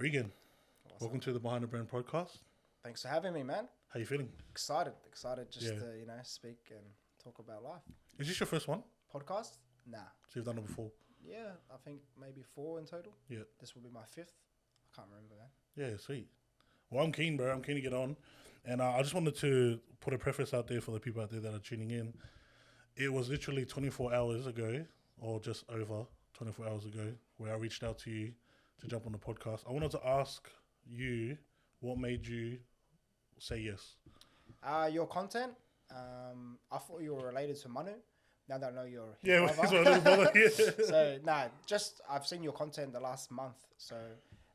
Regan, What's welcome up? to the Behind the Brand podcast. Thanks for having me, man. How you feeling? Excited just Yeah. to, speak and talk about life. Is this your first one? Podcast? Nah. So you've done it before? Yeah, I think maybe 4 in total. Yeah. This will be my 5th. I can't remember, man. Yeah, sweet. Well, I'm keen, bro. I'm keen to get on. And I just wanted to put a preface out there for the people out there that are tuning in. It was literally 24 hours ago, or just over 24 hours ago, where I reached out to you to jump on the podcast. I wanted to ask you what made you say yes. Your content, I thought you were related to Manu. Now that I know you're his Yeah, brother. it's my little brother. Yeah. So, I've seen your content the last month. So,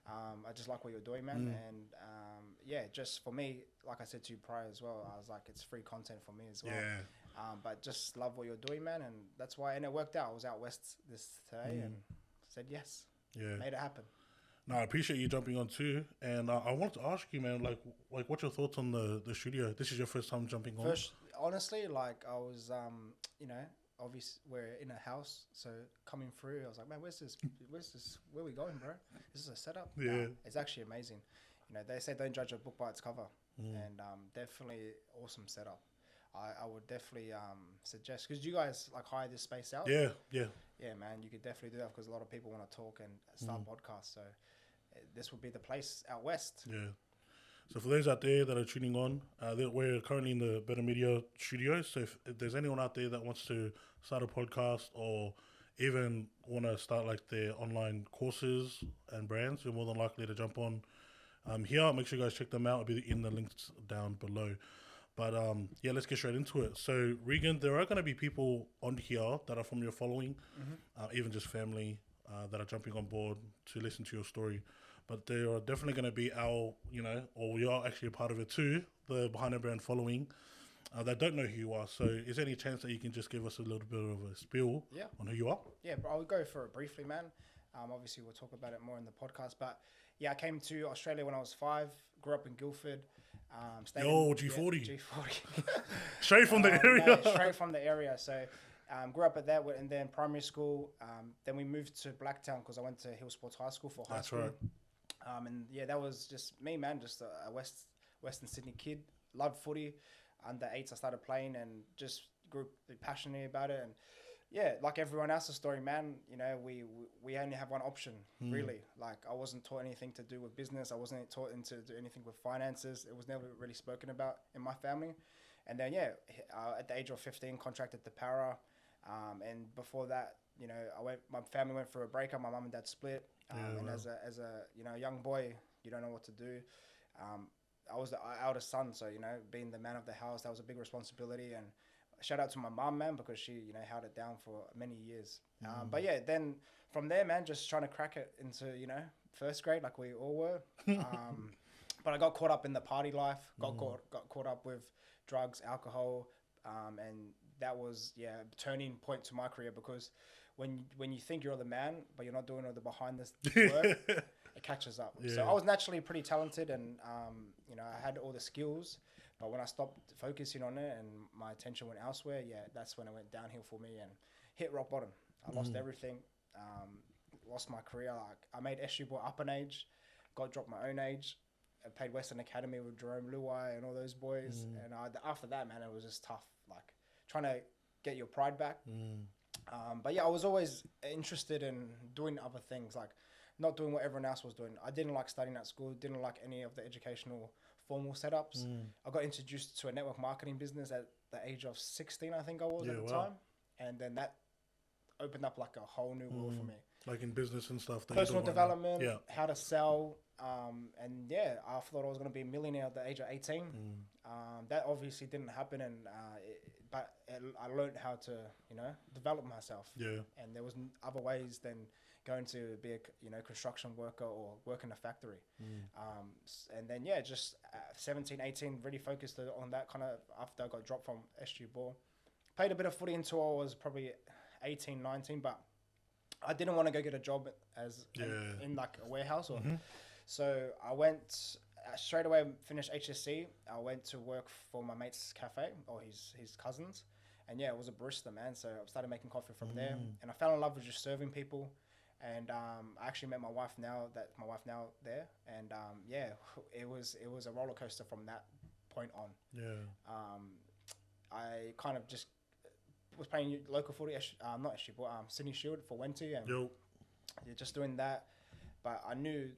I just like what you're doing, man. And, just for me, like I said to you prior as well, I was like, it's free content for me as well. Yeah. But just love what you're doing, man. And that's why, and it worked out. I was out west today and said yes. Yeah. Made it happen. No, I appreciate you jumping on too, and I wanted to ask you, man, like what's your thoughts on the studio? This is your first time jumping on. First, honestly, like I was, obviously we're in a house, so coming through, I was like, man, where's this? Where we going, bro? Is this a setup? Yeah. Nah, it's actually amazing. You know, they say don't judge a book by its cover, and definitely awesome setup. I would definitely suggest, because you guys like hire this space out. Yeah, Yeah, man, you could definitely do that because a lot of people want to talk and start podcasts. So this would be the place out west. yeah. So for those out there that are tuning on, we're currently in the Better Media studios. So if there's anyone out there that wants to start a podcast or even want to start like their online courses and brands, you're more than likely to jump on here. Make sure you guys check them out. It'll be in the links down below. But let's get straight into it. So Regan, there are going to be people on here that are from your following, even just family that are jumping on board to listen to your story. But there are definitely going to be or we are actually a part of it too, the Behind the Brand following, that don't know who you are. So is there any chance that you can just give us a little bit of a spiel on who you are? Yeah, but I'll go for it briefly, man. Obviously, we'll talk about it more in the podcast. But yeah, I came to Australia when I was 5, grew up in Guildford. G40. G40. Straight from the area. No, straight from the area. So grew up at that, and then primary school. Then we moved to Blacktown because I went to Hill Sports High School for high school. Right. That was just me, man. Just a Western Sydney kid. Loved footy. Under 8s, I started playing and just grew passionate about it. And yeah, like everyone else's story, man. You know, we only have one option, really. Like I wasn't taught anything to do with business. I wasn't taught to do anything with finances. It was never really spoken about in my family. And then at the age of 15, contracted to Para. And before that, you know, my family went through a breakup. My mum and dad split. And as a young boy, you don't know what to do. I was the eldest son, so you know, being the man of the house, that was a big responsibility. And shout out to my mum, man, because she, you know, held it down for many years. But yeah, then from there, man, just trying to crack it into, you know, first grade, like we all were. But I got caught up in the party life, got caught up with drugs, alcohol, and that was a turning point to my career, because when you think you're the man, but you're not doing all the behind the work, it catches up. Yeah. So I was naturally pretty talented, and you know, I had all the skills, but when I stopped focusing on it and my attention went elsewhere, that's when it went downhill for me and hit rock bottom. I lost everything, lost my career. Like I made SU Boy up an age, got dropped my own age. I played Western Academy with Jerome Luai and all those boys, and after that, man, it was just tough. Like trying to get your pride back. But yeah, I was always interested in doing other things, like not doing what everyone else was doing. I didn't like studying at school, didn't like any of the educational formal setups. I got introduced to a network marketing business at the age of 16, I think I was at the time. And then that opened up like a whole new world for me. Like in business and stuff. Personal development, how to sell. And yeah, I thought I was going to be a millionaire at the age of 18. That obviously didn't happen, and but I learned how to, you know, develop myself. Yeah. And there was other ways than going to be a, you know, construction worker or work in a factory. And then just 17, 18, really focused on that kind of after I got dropped from SG Ball. Played a bit of footy until I was probably 18, 19, but I didn't want to go get a job in like a warehouse or. So I went straight away, finished HSC. I went to work for my mate's cafe, or his cousins. And yeah, it was a barista, man. So I started making coffee from there. And I fell in love with just serving people. And I actually met my wife now. There, and yeah, it was a roller coaster from that point on. Yeah. I kind of just was playing local footy, not SG, but Sydney Shield for Wenty, and Yo. yeah, just doing that. But I knew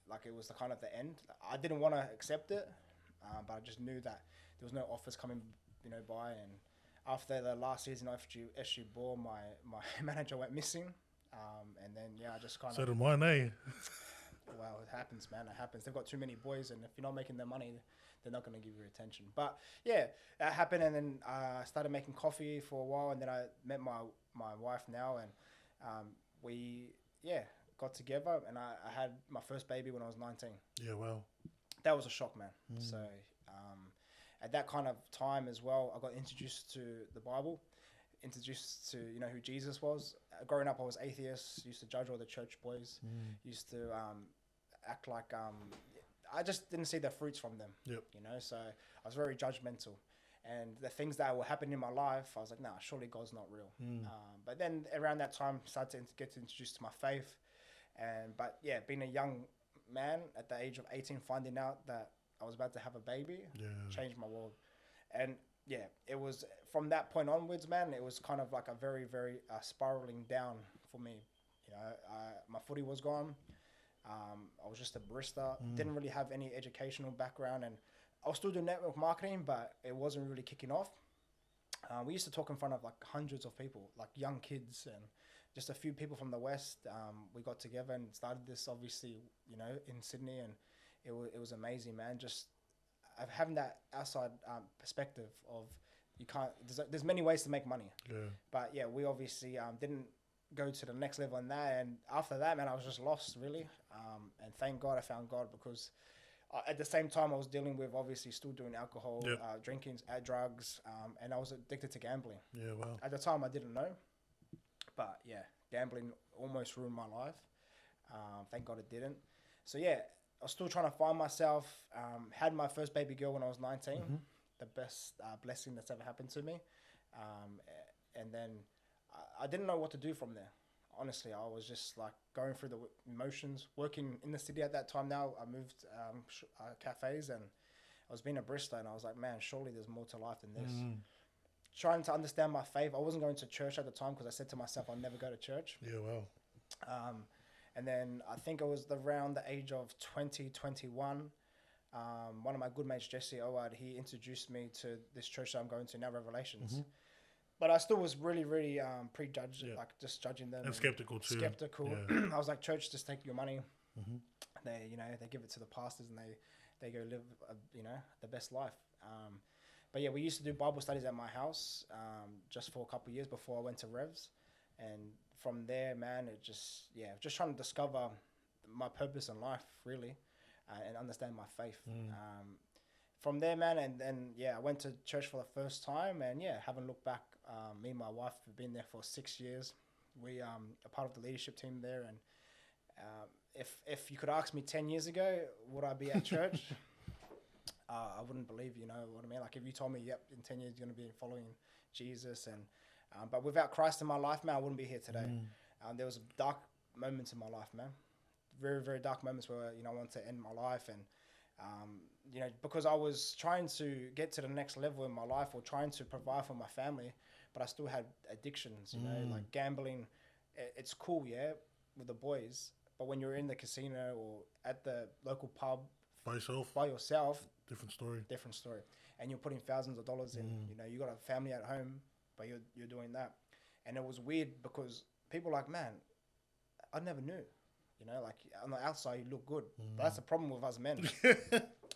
like it was the kind of the end. I didn't want to accept it, but I just knew that there was no offers coming, by. And after the last season of SG Ball, my manager went missing, and then I just kind So of. did mine, eh? Well, it happens, man. It happens. They've got too many boys, and if you're not making their money, they're not going to give you attention. But yeah, that happened, and then I started making coffee for a while, and then I met my wife now, and we got together, and I had my first baby when I was 19. Yeah, well. That was a shock, man. So at that kind of time as well, I got introduced to the Bible, introduced to who Jesus was. Growing up, I was atheist. Used to judge all the church boys. Used to act like I just didn't see the fruits from them. Yep. So I was very judgmental, and the things that were happening in my life, I was like, nah, surely God's not real. But then around that time, started to get introduced to my faith, but being a young man at the age of 18, finding out that I was about to have a baby, changed my world. And it was from that point onwards, man, it was kind of like a very, very spiraling down for me. My footy was gone. I was just a barista. Didn't really have any educational background, and I was still doing network marketing, but it wasn't really kicking off. We used to talk in front of like hundreds of people, like young kids, and just a few people from the West. We got together and started this, obviously, in Sydney, and it was amazing, man. Just having that outside perspective of you can't. There's many ways to make money. Yeah. But we obviously didn't go to the next level in that, and after that, man, I was just lost, really. And thank God I found God, because at the same time I was dealing with obviously still doing alcohol, drinking, drugs, and I was addicted to gambling. Yeah, well. At the time I didn't know, but gambling almost ruined my life. Thank God it didn't. So I was still trying to find myself. Had my first baby girl when I was 19, the best blessing that's ever happened to me. And then I didn't know what to do from there. Honestly, I was just like going through the emotions, working in the city at that time. Now I moved cafes, and I was being a barista, and I was like, man, surely there's more to life than this. Trying to understand my faith. I wasn't going to church at the time because I said to myself, I'll never go to church. Yeah, well. And then I think it was around the age of 2021. One of my good mates, Jesse Owad, he introduced me to this church that I'm going to now, Revelations. But I still was really, really prejudged, like just judging them. And skeptical too. Skeptical. Yeah. I was like, church, just take your money. They, they give it to the pastors, and they go live, the best life. But we used to do Bible studies at my house just for a couple of years before I went to Revs. And from there, man, it just trying to discover my purpose in life, really, and understand my faith. From there, man, and then, I went to church for the first time, and, haven't looked back. Me and my wife have been there for 6 years. We are part of the leadership team there, and if you could ask me 10 years ago, would I be at church? I wouldn't believe, what I mean? Like, if you told me, yep, in 10 years you're going to be following Jesus, and but without Christ in my life, man, I wouldn't be here today. There was dark moments in my life, man. Very, very dark moments where, I wanted to end my life, and because I was trying to get to the next level in my life, or trying to provide for my family, but I still had addictions, like gambling. It's cool, with the boys, but when you're in the casino or at the local pub by yourself, different story. And you're putting thousands of dollars in, you got a family at home, but you're doing that. And it was weird because people were like, man, I never knew. Like on the outside you look good. But that's the problem with us men.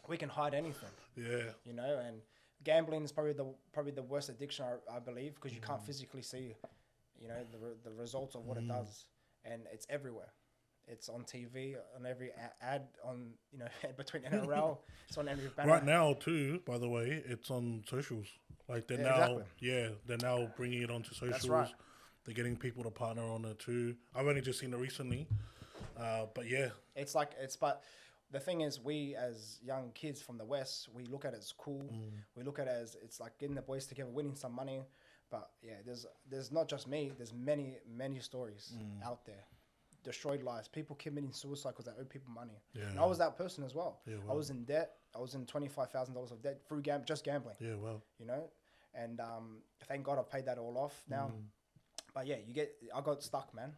We can hide anything. Yeah. And gambling is probably the worst addiction, I believe, because you can't physically see, the results of what it does, and it's everywhere. It's on TV, on every ad, on between NRL. It's on every banner. Right now too, by the way, it's on socials. Like they're now bringing it onto socials. That's right. They're getting people to partner on it too. I've only just seen it recently. But but the thing is, we as young kids from the West, we look at it as cool. We look at it as it's like getting the boys together, winning some money. But there's not just me. There's many stories out there destroyed lives, people committing suicide because they owe people money. Yeah. And I was that person as well. Yeah, I wow. was in debt. I was in $25,000 of debt through just gambling. Yeah, well. You know, and thank God I've paid that all off now. But yeah, I got stuck, man.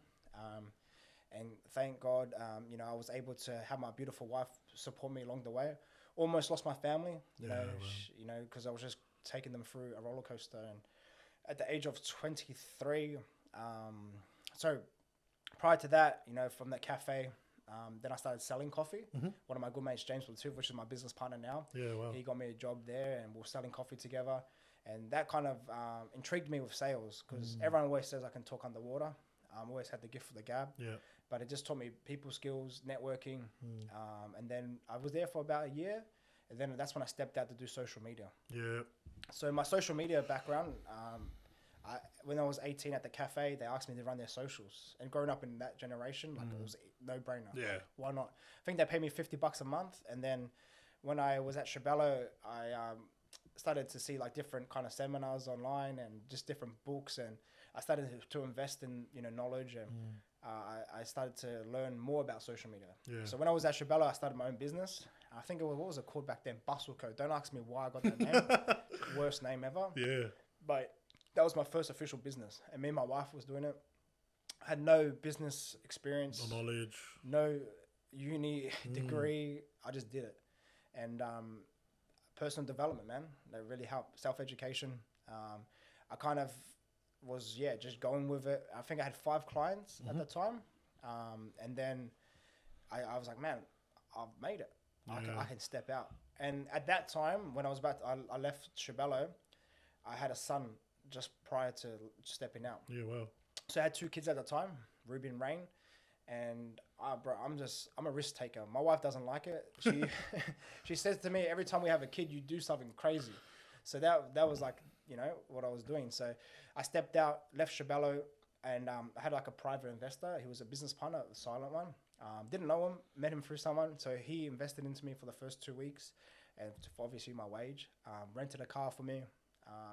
And thank God, you know, I was able to have my beautiful wife support me along the way. Almost lost my family, you know, because I was just taking them through a roller coaster. And at the age of 23, so prior to that, you know, from that cafe, then I started selling coffee. One of my good mates, James Platoon, which is my business partner now. Yeah, wow. He got me a job there, and we were selling coffee together. And that kind of intrigued me with sales, because everyone always says I can talk underwater. Always had the gift for the gab. Yeah. But it just taught me people skills, networking. And then I was there for about a year. And then that's when I stepped out to do social media. Yeah. So my social media background, when I was 18 at the cafe, they asked me to run their socials. And growing up in that generation, like it was a no-brainer. Yeah. Like, why not? I think they paid me $50 a month. And then when I was at Chabello, I started to see like different kind of seminars online and just different books. And I started to invest in, you know, knowledge, and I started to learn more about social media. Yeah. So when I was at Chabello, I started my own business. I think what was it called back then? Bustle Code. Don't ask me why I got that name. Worst name ever. Yeah. But that was my first official business. And me and my wife was doing it. I had no business experience. No knowledge. No uni degree. I just did it. And personal development, man. That really helped. Self-education. I kind of was, just going with it. I think I had 5 clients at the time. And then I was like, man, I've made it. I can step out. And at that time, when I was I left Chabello, I had a son just prior to stepping out. Yeah, wow. So I had 2 kids at the time, Ruby and Rain. And bro, I'm a risk taker. My wife doesn't like it. She says to me, every time we have a kid, you do something crazy. So that was like, you know, what I was doing. So I stepped out, left Chabello, and I had like a private investor. He was a business partner, a silent one. Didn't know him, met him through someone. So he invested into me for the first 2 weeks, and for obviously my wage. Rented a car for me,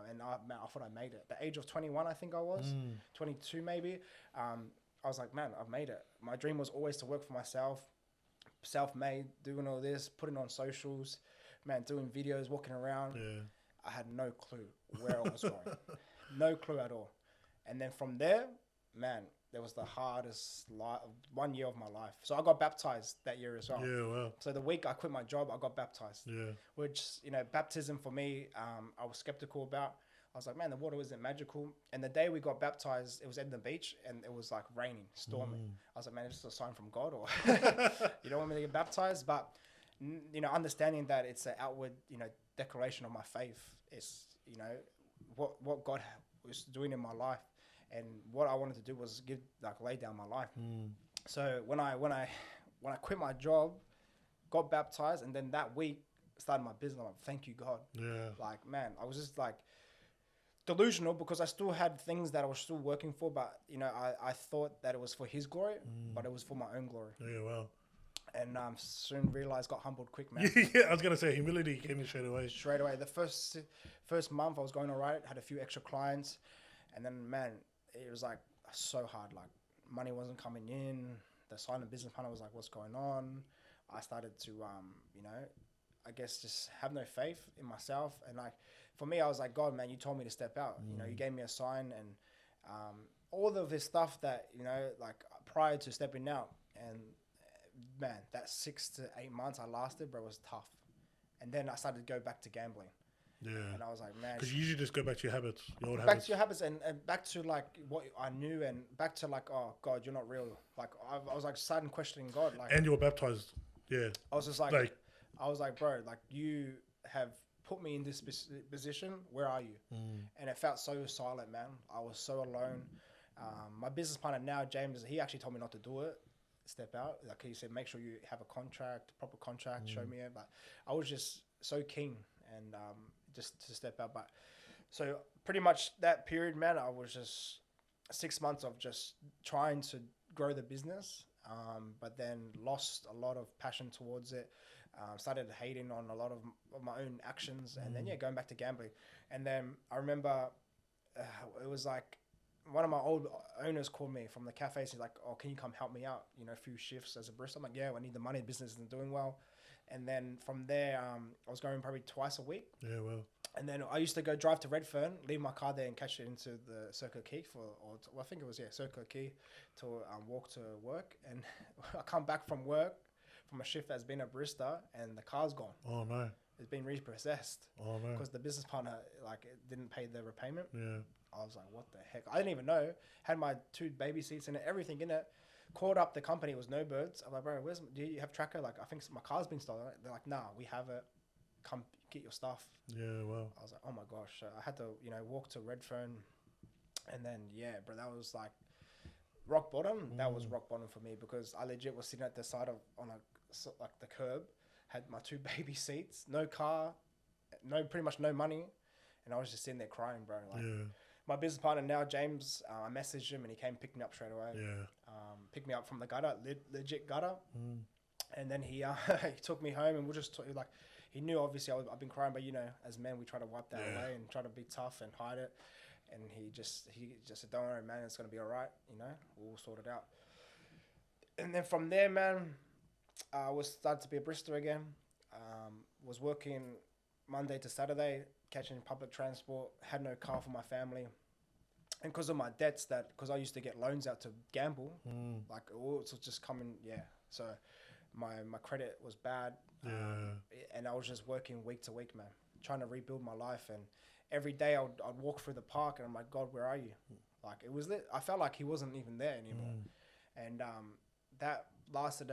and I thought I made it. At the age of 21, I think I was, 22 maybe. I was like, man, I've made it. My dream was always to work for myself, self-made, doing all this, putting on socials, man, doing videos, walking around. Yeah. I had no clue where I was going. No clue at all. And then from there, man, there was the hardest 1 year of my life. So I got baptized that year as well. Yeah, wow. So the week I quit my job, I got baptized. Yeah. Which, you know, baptism for me, I was skeptical about. I was like, man, the water isn't magical. And the day we got baptized, it was at the beach, and it was like raining, storming. I was like, man, is this a sign from God, or you don't want me to get baptized? But, you know, understanding that it's an outward, you know, declaration of my faith. It's, you know, what God was doing in my life, and what I wanted to do was lay down my life. So when I quit my job, got baptized, and then that week started my business. I'm like, thank you, God. Yeah. Like, man, I was just like delusional, because I still had things that I was still working for, but you know, I thought that it was for His glory, but it was for my own glory. Yeah, wow. And soon realized, got humbled quick, man. Yeah, I was gonna say humility came in straight away. Straight away. The first month I was going all right, had a few extra clients, and then man, it was like so hard. Like money wasn't coming in. The silent business partner was like, "What's going on?" I started to, you know, I guess just have no faith in myself. And like for me, I was like, God, man, you told me to step out. You know, you gave me a sign, and all of this stuff that, you know, like prior to stepping out, and man, that 6 to 8 months I lasted, bro, was tough. And then I started to go back to gambling. Yeah. And I was like, man. Because you usually just go back to your habits, your old habits. Back to your habits, and back to like what I knew, and back to like, oh, God, you're not real. Like, I was like sudden questioning God. Like, and you were baptized. Yeah. I was just like, I was like, bro, like you have put me in this position. Where are you? And it felt so silent, man. I was so alone. My business partner now, James, he actually told me not to do it. Step out. Like he said, make sure you have a contract, proper contract, show me it. But I was just so keen, and just to step out. But so pretty much that period, man, I was just 6 months of just trying to grow the business, but then lost a lot of passion towards it. Started hating on a lot of my own actions, and then going back to gambling. And then I remember it was like one of my old owners called me from the cafes. He's like, "Oh, can you come help me out? You know, a few shifts as a barista." I'm like, "Yeah, I need the money. The business isn't doing well." And then from there, I was going probably twice a week. Yeah, well. And then I used to go drive to Redfern, leave my car there, and catch it into the Circle Quay I think it was Circle Quay to walk to work. And I come back from work from a shift that's been a barista, and the car's gone. Oh no. It's been repossessed. Oh no. Because the business partner didn't pay the repayment. Yeah. I was like, what the heck? I didn't even know. Had my 2 baby seats in it, everything in it. Called up the company. It was no birds. I'm like, bro, do you have tracker? Like, I think my car's been stolen. They're like, nah, we have it. Come get your stuff. Yeah, well. I was like, oh my gosh. So I had to, walk to Redfern. And then, yeah, bro, that was like rock bottom. That was rock bottom for me because I legit was sitting at the side on the curb, had my 2 baby seats, no car, pretty much no money. And I was just sitting there crying, bro. Like, yeah. My business partner now, James, I messaged him and he came pick me up straight away. Yeah. Picked me up from the gutter, legit gutter. And then he he took me home and we'll just like, he knew obviously I've been crying, but as men, we try to wipe that away and try to be tough and hide it. And he just said, don't worry, man, it's going to be all right. We'll sort it out. And then from there, man, I was started to be a barista again. Was working Monday to Saturday, catching public transport, had no car for my family. And because of my debts because I used to get loans out to gamble, like it was just coming, So my credit was bad. And I was just working week to week, man, trying to rebuild my life. And every day I'd walk through the park and I'm like, God, where are you? Like it was lit. I felt like he wasn't even there anymore. And that lasted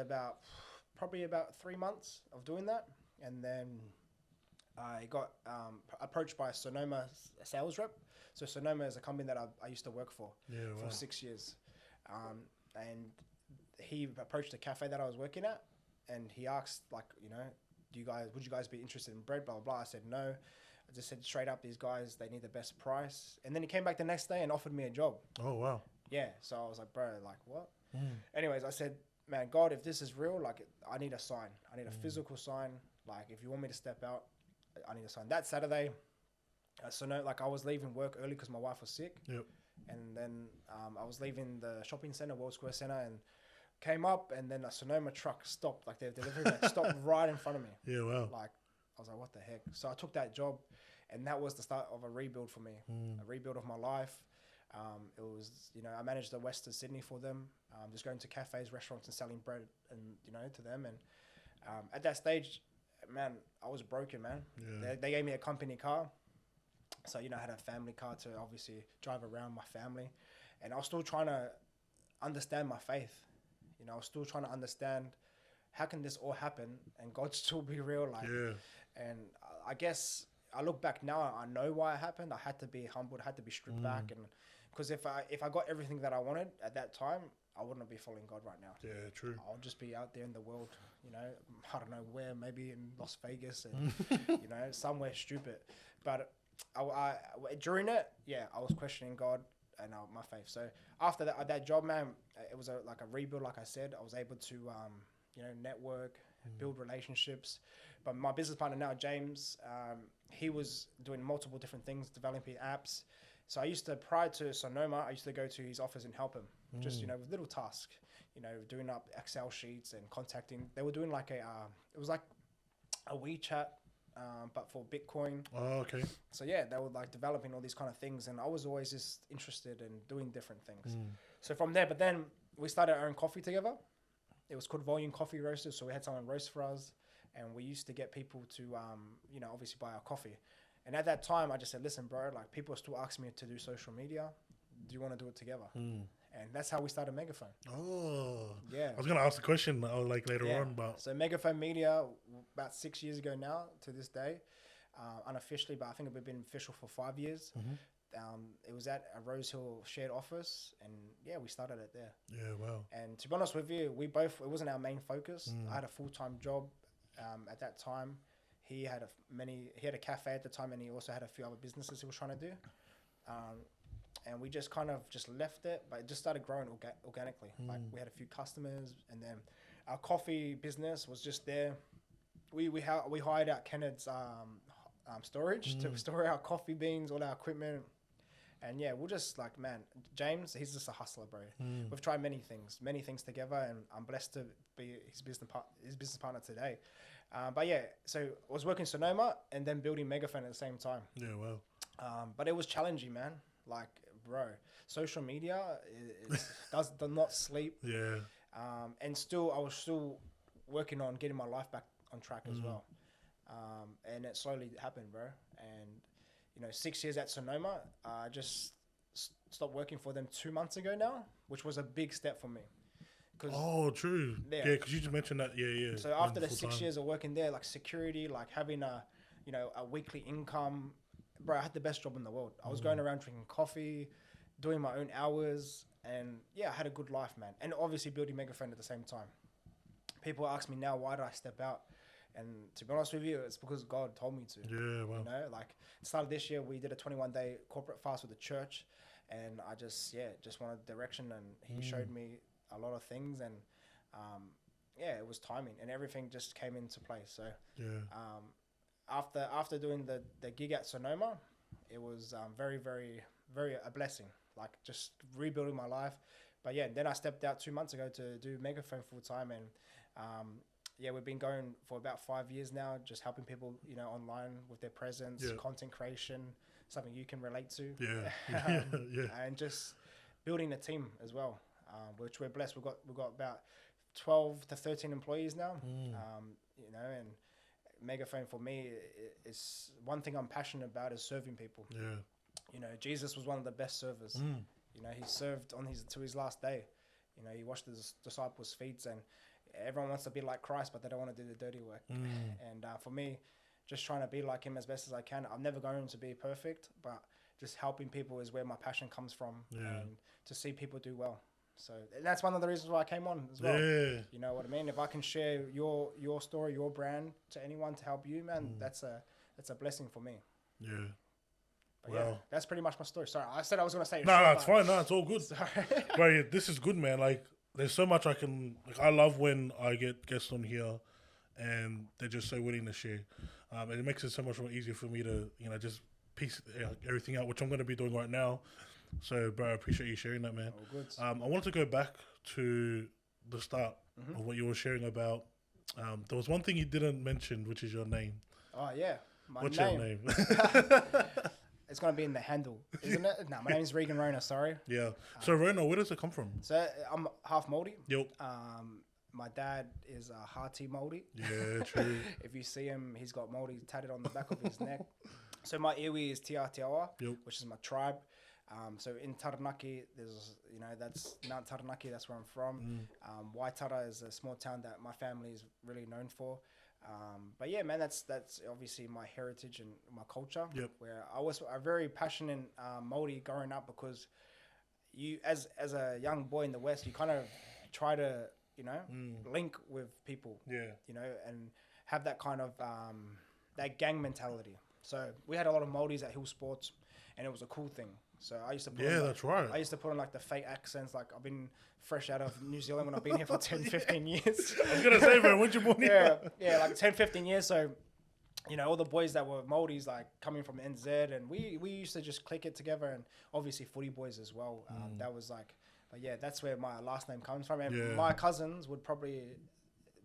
probably about 3 months of doing that. And then I got approached by Sonoma sales rep. So Sonoma is a company that I used to work for for 6 years. And he approached the cafe that I was working at and he asked like, would you guys be interested in bread, blah, blah, blah. I said, no. I just said straight up, these guys, they need the best price. And then he came back the next day and offered me a job. Oh, wow. Yeah. So I was like, bro, like what? Anyways, I said, man, God, if this is real, like I need a sign. I need a physical sign. Like if you want me to step out, I need a sign. That Saturday, I was leaving work early because my wife was sick. Yep. And then I was leaving the shopping center, World Square Center, and came up, and then a Sonoma truck stopped, like their delivery van stopped right in front of me. Yeah, wow. Like I was like, what the heck? So I took that job, and that was the start of a rebuild for me, a rebuild of my life. It was, I managed the west of Sydney for them, just going to cafes, restaurants, and selling bread, and to them. And at that stage, man, I was broken, man. Yeah. They gave me a company car, so I had a family car to obviously drive around my family, and I was still trying to understand my faith. I was still trying to understand how can this all happen and God still be real, like. Yeah. And I guess I look back now, I know why it happened. I had to be humbled, I had to be stripped back, and because if I got everything that I wanted at that time, I wouldn't be following God right now. Yeah, true. I'll just be out there in the world, I don't know where, maybe in Las Vegas and somewhere stupid. But I during it, I was questioning God and my faith. So after that job, man, it was a rebuild. Like I said, I was able to network, build relationships. But my business partner now, James, he was doing multiple different things, developing apps. So I used to, prior to Sonoma, I used to go to his office and help him, just with little tasks, doing up Excel sheets and contacting. They were doing like it was like a WeChat, but for Bitcoin. Oh, okay. So yeah, they were like developing all these kind of things, and I was always just interested in doing different things. So from there, but then we started our own coffee together. It was called Volume Coffee Roasters. So we had someone roast for us, and we used to get people to, obviously buy our coffee. And at that time, I just said, listen, bro, like people are still asking me to do social media. Do you want to do it together? And that's how we started Megaphone. Oh. Yeah. I was going to ask the question later on. But so Megaphone Media, about 6 years ago now to this day, unofficially, but I think we've been official for 5 years. It was at a Rose Hill shared office, and we started it there. Yeah, wow. And to be honest with you, it wasn't our main focus. I had a full-time job at that time. He had a cafe at the time, and he also had a few other businesses he was trying to do. And we just kind of left it, but it just started growing organically. Like we had a few customers, and then our coffee business was just there. We hired out Kenneth's storage to store our coffee beans, all our equipment. And yeah, we'll just like, man, James, he's just a hustler, bro. We've tried many things together, and I'm blessed to be his business partner today. But yeah, so I was working Sonoma and then building Megaphone at the same time. Yeah, wow. But it was challenging, man. Like, bro, social media does not sleep. Yeah. And I was still working on getting my life back on track as well. And it slowly happened, bro. And 6 years at Sonoma, I just stopped working for them 2 months ago now, which was a big step for me. Oh, true. Yeah, because you just mentioned that. Yeah. So after the 6 years of working there, like security, like having a weekly income, bro, I had the best job in the world. I was going around drinking coffee, doing my own hours, and yeah, I had a good life, man. And obviously building Megaphone at the same time. People ask me now, why did I step out? And to be honest with you, it's because God told me to. Yeah, well. Like at the start of this year, we did a 21-day corporate fast with the church, and I just wanted direction, and He showed me a lot of things, and it was timing, and everything just came into place. So after doing the gig at Sonoma, it was very, very, very a blessing, like just rebuilding my life. But yeah, then I stepped out 2 months ago to do Megaphone full time, and we've been going for about 5 years now, just helping people, online with their presence, content creation, something you can relate to. Yeah. And just building a team as well, which we're blessed. We've got about 12 to 13 employees now, and Megaphone for me is one thing I'm passionate about is serving people. Yeah. Jesus was one of the best servers. He served to his last day. He washed his disciples' feet, and everyone wants to be like Christ, but they don't want to do the dirty work. And for me, just trying to be like him as best as I can. I'm never going to be perfect, but just helping people is where my passion comes from, and to see people do well. So that's one of the reasons why I came on as well. Yeah. You know what I mean? If I can share your story, your brand to anyone to help you, man, that's a blessing for me. Yeah. But yeah, that's pretty much my story. Sorry, I said I was going to say it. No, it's fine. No, it's all good. Sorry. Bro, this is good, man. Like, there's so much I love when I get guests on here and they're just so willing to share. And it makes it so much more easier for me to, just piece everything out, which I'm going to be doing right now. So, bro, I appreciate you sharing that, man. All good. I wanted to go back to the start of what you were sharing about. There was one thing you didn't mention, which is your name. Oh, yeah. What's your name? It's going to be in the handle, isn't it? No, my name is Regan Rona, sorry. Yeah. So, Rona, where does it come from? So, I'm half Māori. Yep. My dad is a Hati Māori. Yeah, true. If you see him, he's got Māori tatted on the back of his neck. So, my iwi is Te Aotearoa, which is my tribe. So in Taranaki, there's, that's Mount Taranaki, that's where I'm from. Waitara is a small town that my family is really known for. But yeah, man, that's obviously my heritage and my culture. Yep. Where I was a very passionate Māori growing up, because you, as a young boy in the West, you kind of try to, link with people. Yeah. And have that kind of that gang mentality. So we had a lot of Māoris at Hill Sports, and it was a cool thing. So I used to put that's right. I used to put on like the fake accents, like I've been fresh out of New Zealand when I've been here for 10, 15 years. I was going to say, man, when'd you born here? Yeah, like 10, 15 years. So, all the boys that were Māoris, like coming from NZ, and we used to just click it together, and obviously footy boys as well. That was like, but yeah, that's where my last name comes from. And my cousins would probably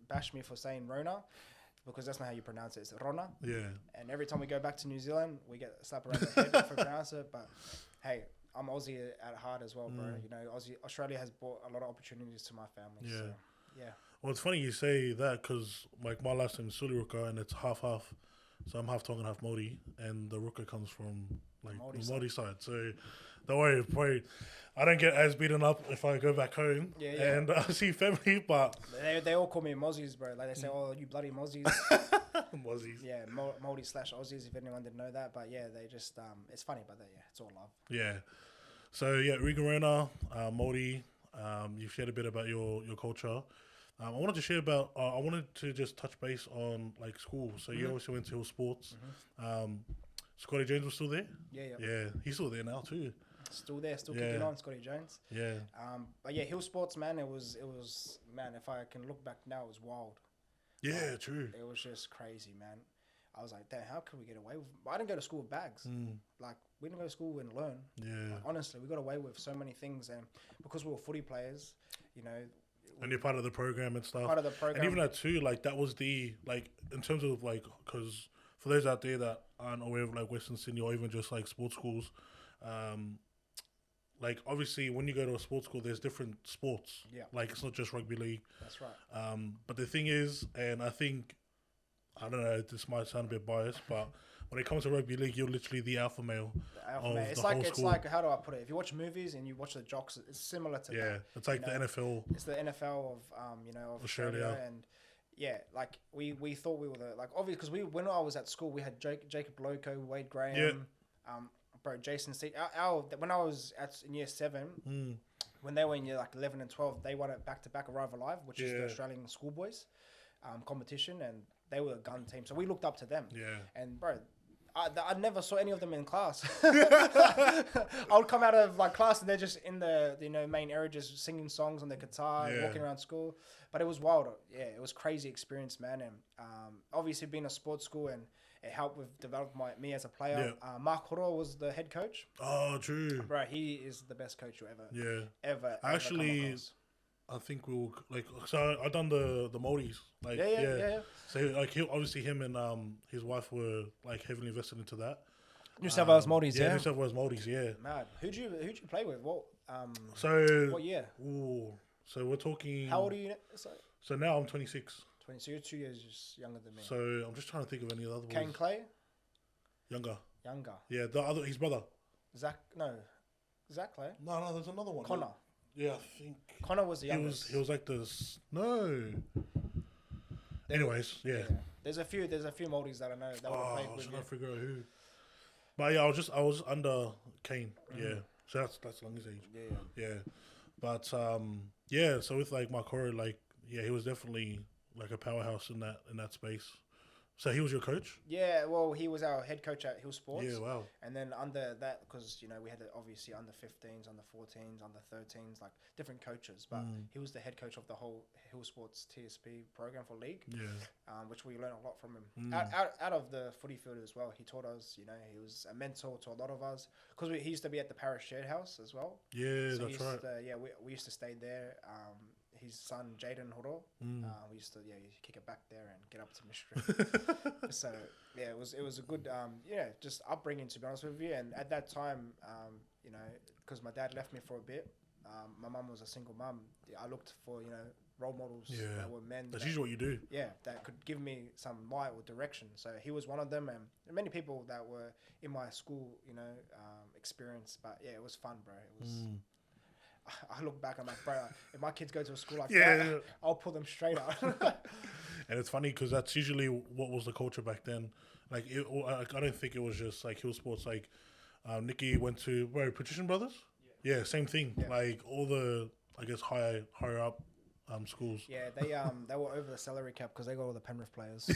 bash me for saying Rona, because that's not how you pronounce it. It's Rona. Yeah. And every time we go back to New Zealand, we get a slap around the head for pronounce it. But hey, I'm Aussie at heart as well, bro. Australia has brought a lot of opportunities to my family. Yeah. So, yeah. Well, it's funny you say that, because like my last name is Suliruka, and it's half. So I'm half Tongan, half Māori, and the Ruka comes from like the Māori side. So don't worry, probably I don't get as beaten up if I go back home and I see family, but they all call me Mozzies, bro. Like they say, "Oh, you bloody Mozzies." Mozzies. Yeah, Māori / Aussies, if anyone didn't know that. But yeah, they just it's funny, but it's all love. Yeah. So yeah, Regan Rona, Māori. You've shared a bit about your culture. I wanted to share about. I wanted to just touch base on like school. So you obviously went to Hill Sports. Scotty Jones was still there. Yeah, he's still there now too. Still there, still kicking on, Scotty Jones. Yeah. But yeah, Hill Sports, man, it was man. If I can look back now, it was wild. Yeah, true. It was just crazy, man. I was like, damn, how can we get away with? I didn't go to school with bags. Like, we didn't go to school and learn. Yeah. Like, honestly, we got away with so many things, and because we were footy players, you know. And you're part of the program and stuff. Part of the program. And even that too, like that was the like in terms of like because for those out there that aren't aware of like Western Sydney or even just like sports schools, like obviously when you go to a sports school, there's different sports. Yeah. Like it's not just rugby league. That's right. But the thing is, and I think I don't know, this might sound a bit biased, but when it comes to rugby league, you're literally the alpha male. The alpha of male. the It's whole like school. how do I put it? If you watch movies and you watch the jocks, it's similar to Yeah, that. it's like You the know, NFL. It's the NFL of Australia, and yeah, like we thought we were like obviously because when I was at school we had Jacob Loco, Wade Graham, bro, Jason C. When I was in year 7, when they were in year like 11 and 12, they won it back to back Arrive Alive, which is the Australian schoolboys competition, and they were a gun team, so we looked up to them. Yeah, and bro. I never saw any of them in class. I would come out of like class and they're just in the main area just singing songs on their guitar, walking around school. But it was wild. Yeah, it was crazy experience, man. And obviously being a sports school and it helped with develop me as a player. Yeah. Mark Horo was the head coach. Oh, true. Bro, he is the best coach you ever Actually, come across. I think we'll like. So I done the Maldives. Like Yeah. So like obviously him and his wife were like heavily invested into that. New South Wales Maldives, New South Wales Maldives, yeah. Mad. Who'd you play with? What So what year? Ooh, so we're talking. How old are you? So now I'm 26. 20. So you're 2 years younger than me. So I'm just trying to think of any other ones. Kane Clay? Younger. Yeah, the other his brother. Zach Clay? No, there's another one. Connor. Yeah, I think Connor was the youngest. He was like this. No. Anyways, yeah. There's a few Maldives that I know that would have played I was with trying you. to figure out who. But yeah, I was under Kane. Yeah, so that's long his age. Yeah. But yeah. So with like Mark Horo, like he was definitely like a powerhouse in that space. So he was your coach? Yeah, well, he was our head coach at Hill Sports. Yeah, wow. And then under that, because, we had obviously under 15s, under 14s, under 13s, like different coaches. But he was the head coach of the whole Hill Sports TSP program for league. Yeah. Which we learned a lot from him. Out of the footy field as well, he taught us, he was a mentor to a lot of us. Because he used to be at the Parish Shared House as well. Yeah, so that's right. We used to stay there. His son Jaden Horo, we used to kick it back there and get up to Mystery. So it was a good just upbringing, to be honest with you. And at that time, because my dad left me for a bit, my mum was a single mum. I looked for role models that were men. That's usually what you do. Yeah, that could give me some light or direction. So he was one of them, and many people that were in my school, experience. But yeah, it was fun, bro. It was. I look back, I'm like, bro, if my kids go to a school like that, I'll pull them straight out. And it's funny because that's usually what was the culture back then. Like, I don't think it was just like Hill Sports. Like, Nikki went to Patrician Brothers. Yeah, same thing. Yeah. Like all the, I guess, higher up schools. Yeah, they were over the salary cap because they got all the Penrith players.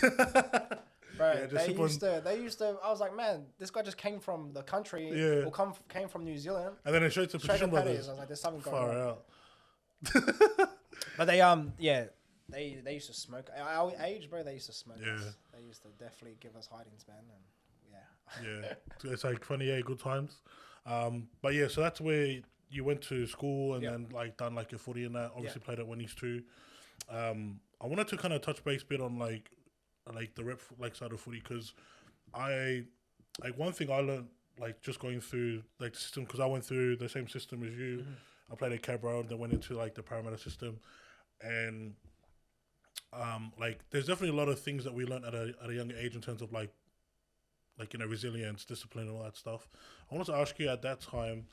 Bro, they used to. I was like, man, this guy just came from the country, or came from New Zealand, and then it showed to Patrician Brothers. I was like, there's something going far on. Out. But they used to smoke. Our age, bro, they used to smoke. Yeah, us. They used to definitely give us hidings, man. And yeah, it's like funny, good times. But yeah, so that's where you went to school and then like done like your footy and that. Obviously played at Winnie's too. I wanted to kind of touch base a bit on like the rep side of footy, because one thing I learned like just going through like the system, because I went through the same system as you. I played at Cabra and then went into like the Parramatta system, and like there's definitely a lot of things that we learned at a younger age in terms of like resilience, discipline, and all that stuff. I wanted to ask you at that time,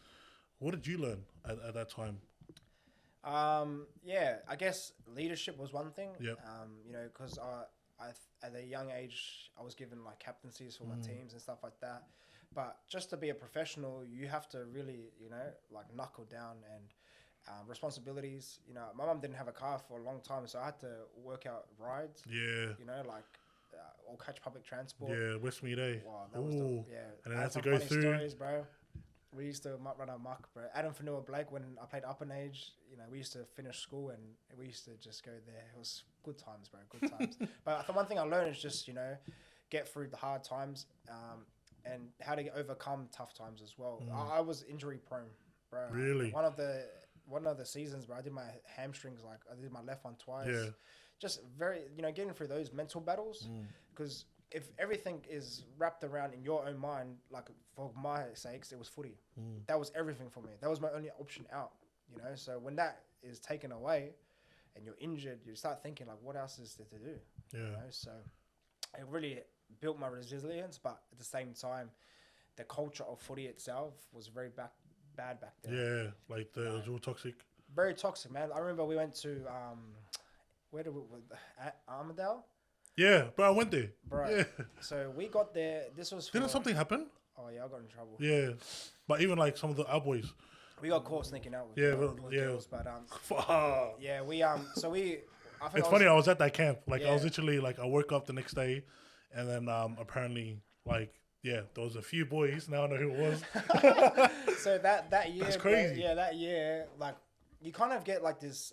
what did you learn at that time? I guess leadership was one thing. Yep. Because I at a young age, I was given like captaincies for my teams and stuff like that. But just to be a professional, you have to really, like knuckle down and responsibilities. My mum didn't have a car for a long time, so I had to work out rides. Yeah. Or catch public transport. Yeah, Westmead, eh? Wow, that was and then I had to go through. Stories, bro. We used to run our muck, bro. Adam Fanua Blake, when I played Upper Age, we used to finish school and we used to just go there. It was good times, bro. Good times. But the one thing I learned is just, get through the hard times, and how to overcome tough times as well. I was injury prone, bro. Really? One of the seasons, bro, I did my hamstrings, like I did my left one twice. Yeah. Just very, getting through those mental battles, because if everything is wrapped around in your own mind, like for my sakes, it was footy. That was everything for me. That was my only option out, So when that is taken away and you're injured, you start thinking like, what else is there to do? Yeah. So it really built my resilience, but at the same time, the culture of footy itself was very bad back then. Yeah, like it was all toxic. Very toxic, man. I remember we went to where did we Armadale? Yeah, bro, I went there. Bro. Yeah. So we got there. This was Didn't something happen? Oh yeah, I got in trouble. Yeah, but even like some of our boys. We got caught sneaking out with, with girls, but yeah, we so we. I think it's funny. I was at that camp. Like I was literally like I woke up the next day, and then apparently like there was a few boys. Now I know who it was. So that year, that's crazy. Bro, that year, like you kind of get like this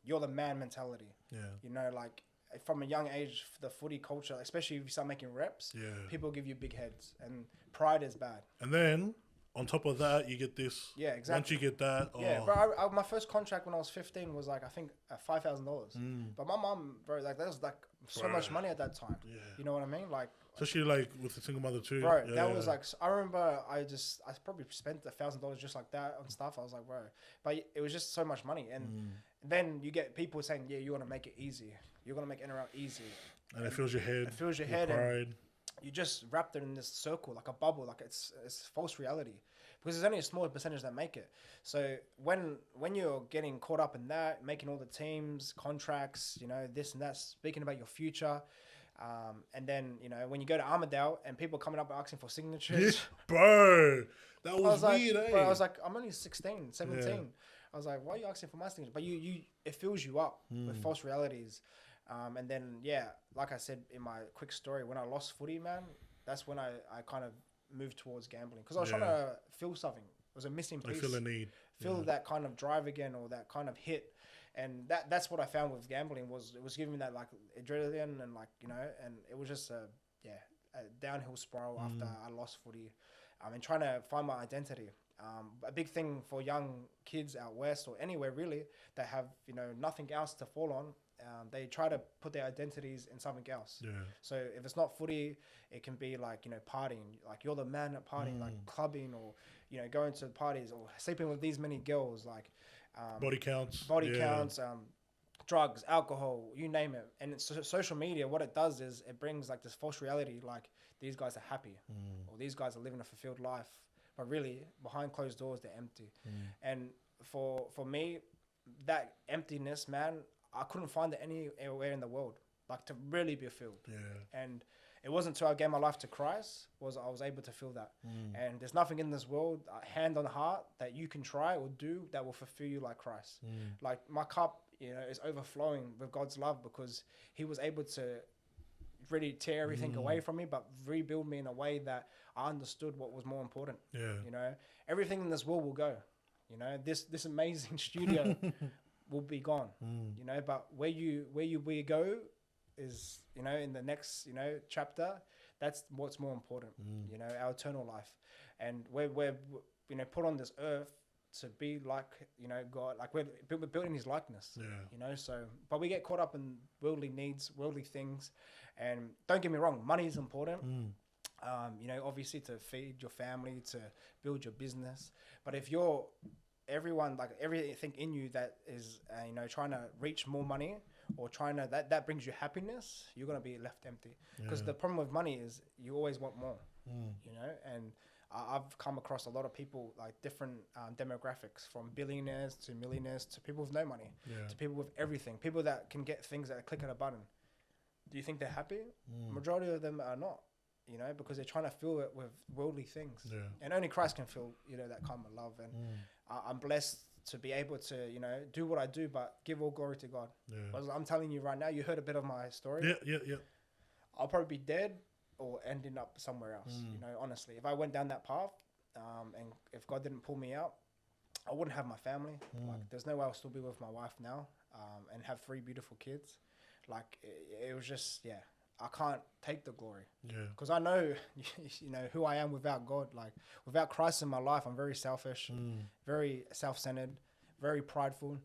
you're the man mentality. Yeah. Like from a young age, the footy culture, especially if you start making reps, people give you big heads, and pride is bad. And then on top of that, you get this. Yeah, exactly. Once you get that, bro. My first contract when I was 15 was like I think $5,000. But my mom, bro, like that was like so much money at that time. Yeah. You know what I mean? Like especially like with a single mother too. Bro, that was like I remember I probably spent $1,000 just like that on stuff. I was like, bro, but it was just so much money, and then you get people saying, yeah, you want to make it easy. You're gonna make NRL easy. And it fills your head. It fills your head. Pride. And you just wrapped it in this circle, like a bubble, like it's false reality. Because there's only a small percentage that make it. So when you're getting caught up in that, making all the teams, contracts, this and that, speaking about your future, and then when you go to Armadale and people coming up asking for signatures, bro, that was weird. Like, bro, I was like, I'm only 16, 17. Yeah. I was like, why are you asking for my signature? But it fills you up with false realities. And then, like I said in my quick story, when I lost footy, man, that's when I kind of moved towards gambling. Because I was trying to feel something. It was a missing piece. I feel a need. Feel that kind of drive again, or that kind of hit. And that's what I found with gambling was it was giving me that like adrenaline and like, and it was just a downhill spiral after I lost footy. And trying to find my identity. A big thing for young kids out west or anywhere really that have nothing else to fall on, they try to put their identities in something else. Yeah. So if it's not footy, it can be like partying, like you're the man at partying, like clubbing, or going to parties or sleeping with these many girls, like body counts, drugs, alcohol, you name it. And it's social media. What it does is it brings like this false reality, like these guys are happy or these guys are living a fulfilled life. But really, behind closed doors, they're empty. And for me, that emptiness, man, I couldn't find it anywhere in the world, like to really be filled. Yeah. And it wasn't until I gave my life to Christ I was able to feel that. And there's nothing in this world, hand on heart, that you can try or do that will fulfill you like Christ. Like my cup, is overflowing with God's love because He was able to really tear everything away from me, but rebuild me in a way that I understood what was more important. Yeah. Everything in this world will go. This amazing studio will be gone. But where we go is, in the next, chapter, that's what's more important. Our eternal life. And we're put on this earth to be like, God, like we're built in His likeness. Yeah. So, but we get caught up in worldly needs, worldly things. And don't get me wrong, money is important. Obviously to feed your family, to build your business. But if you're everything in you that is, trying to reach more money or trying to, that brings you happiness, you're going to be left empty. Because the problem with money is you always want more, and I've come across a lot of people, like different demographics, from billionaires to millionaires to people with no money, to people with everything, people that can get things at a click of a button. Do you think they're happy? Majority of them are not, because they're trying to fill it with worldly things. Yeah. And only Christ can fill, that kind of love. And I'm blessed to be able to, do what I do, but give all glory to God. Yeah. I'm telling you right now, you heard a bit of my story. Yeah. I'll probably be dead or ending up somewhere else, honestly. If I went down that path, and if God didn't pull me out, I wouldn't have my family. Like, there's no way I'll still be with my wife now, and have 3 beautiful kids. Like, it was just, I can't take the glory. Yeah. Because I know, you know, who I am without God. Like, without Christ in my life, I'm very selfish, very self-centered, very prideful.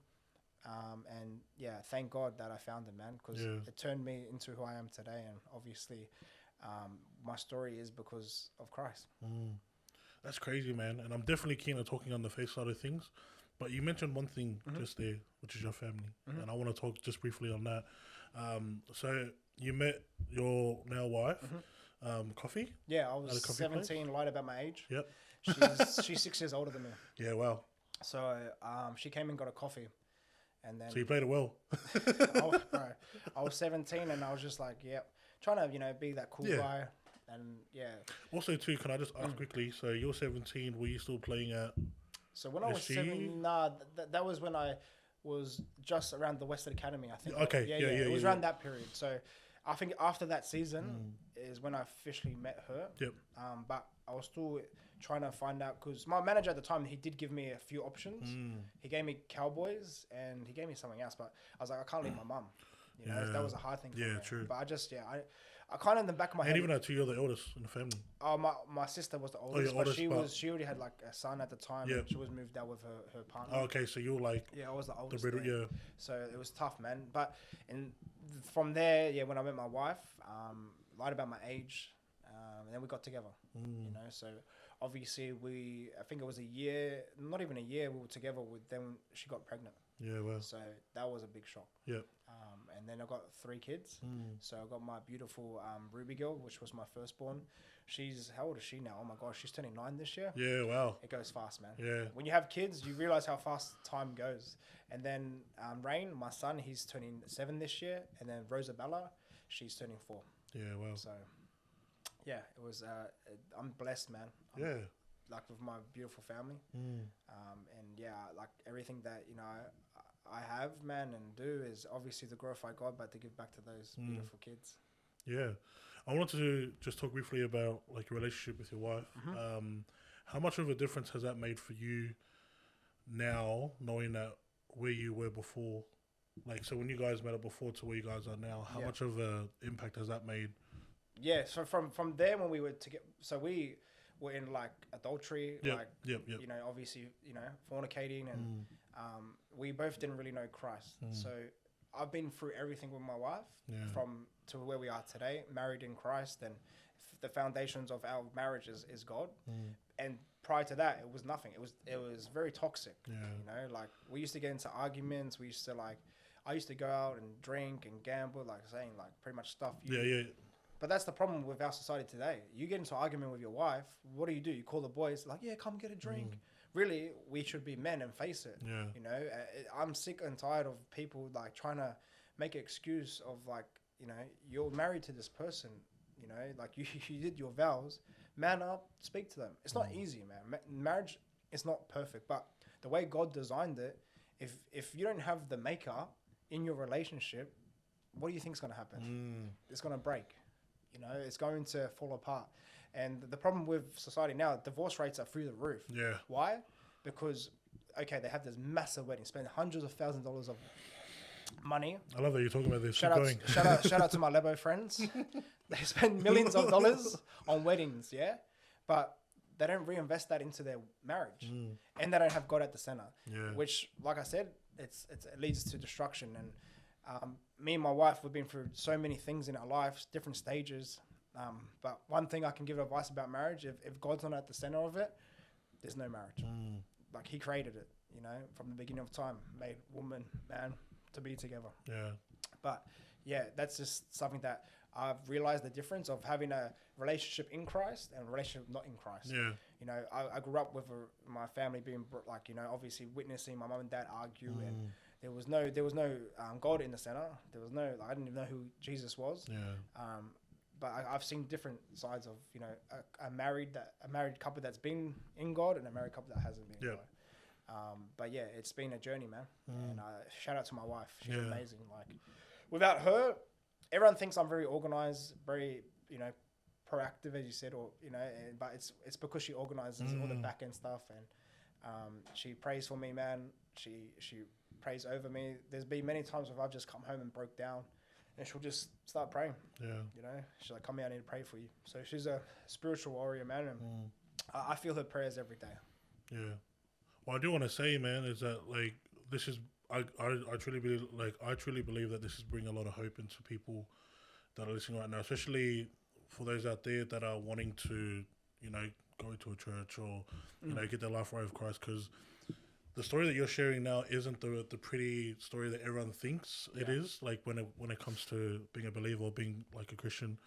And yeah, thank God that I found him, man, because it turned me into who I am today. And obviously, my story is because of Christ. That's crazy, man. And I'm definitely keen on talking on the faith side of things. But you mentioned one thing just there, which is your family. And I want to talk just briefly on that. So you met your now wife, Coffee? Yeah, I was 17, lied about my age. Yep. She's 6 years older than me. Yeah, wow. So she came and got a coffee. And then So you played it well. I was 17 and I was just like, yep, trying to, you know, be that cool guy. And yeah. Also, too, can I just ask quickly? So you're 17. Were you still playing at? So when I was 7, that was when I was just around the Western Academy, I think. Okay. Yeah. It was around that period. So I think after that season is when I officially met her. Yep. But I was still trying to find out, because my manager at the time, he did give me a few options. He gave me Cowboys and he gave me something else, but I was like, I can't leave my mum. You know, that was a hard thing for me. Yeah, true. But I kind of in the back of my head. And even that too, you're the eldest in the family. Oh, my sister was the oldest, but she already had like a son at the time. Yeah. And she was moved out with her partner. Oh, okay, so you were like... Yeah, I was the oldest. Yeah. So it was tough, man. But from there, when I met my wife, lied about my age, and then we got together. You know, so obviously I think it was a year, not even a year, we were together. Then she got pregnant. Yeah, well. So that was a big shock. Yeah. And then I got 3 kids. So I got my beautiful Ruby girl, which was my firstborn. How old is she now? Oh my gosh, she's turning 9 this year. Yeah, wow. It goes fast, man. Yeah. When you have kids, you realize how fast time goes. And then Rain, my son, he's turning 7 this year. And then Rosabella, she's turning 4. Yeah, wow. So, yeah, it was. I'm blessed, man. Like with my beautiful family. And yeah, like everything that I have, man, and do is obviously to glorify God, but to give back to those beautiful kids. Yeah. I wanted to just talk briefly about like your relationship with your wife. How much of a difference has that made for you now, knowing that where you were before? Like, so when you guys met up before to where you guys are now, how much of an impact has that made? Yeah, so from there when we were together, so we were in like adultery, obviously, fornicating, and we both didn't really know Christ. So I've been through everything with my wife from to where we are today, married in Christ, and the foundations of our marriage is God. And prior to that, it was nothing. It was very toxic. Like we used to get into arguments. I used to go out and drink and gamble, like saying like pretty much stuff. But that's the problem with our society today. You get into an argument with your wife, what do? You call the boys, like, yeah, come get a drink. Really, we should be men and face it. I'm sick and tired of people like trying to make an excuse of like, you're married to this person, like you did your vows, man up, speak to them. It's not easy, man. Marriage is not perfect, but the way God designed it, if you don't have the maker in your relationship, what do you think is going to happen? It's going to break. It's going to fall apart. And the problem with society now, divorce rates are through the roof. Yeah. Why? Because, okay, they have this massive wedding, spend hundreds of thousands of dollars of money. I love that you're talking about this. Shout out to my Lebo friends. They spend millions of dollars on weddings, yeah? But they don't reinvest that into their marriage. And they don't have God at the center. Which, like I said, it leads to destruction. And me and my wife, we've been through so many things in our lives, different stages. But one thing I can give advice about marriage, if God's not at the center of it, there's no marriage. Like he created it, from the beginning of time, made woman, man to be together. Yeah. But yeah, that's just something that I've realized the difference of having a relationship in Christ and a relationship not in Christ. Yeah. I grew up with my family being like, obviously witnessing my mum and dad argue and there was no God in the center. There was no, I didn't even know who Jesus was. Yeah. But I've seen different sides of, a married couple that's been in God and a married couple that hasn't been. Yeah. But yeah, it's been a journey, man. And shout out to my wife. She's amazing. Like without her, everyone thinks I'm very organized, very, proactive, as you said, or, but it's because she organizes all the back end stuff. And she prays for me, man. She prays over me. There's been many times where I've just come home and broke down. and she'll just start praying. Yeah. You know, she's like, "Come here, I need to pray for you." So she's a spiritual warrior, man, and I feel her prayers every day. Yeah. What I do want to say, man, is that like this is I truly believe that this is bringing a lot of hope into people that are listening right now, especially for those out there that are wanting to, you know, go to a church or you know get their life right with Christ, because the story that you're sharing now isn't the pretty story that everyone thinks it is. Like when it comes to being a believer or being like a Christian,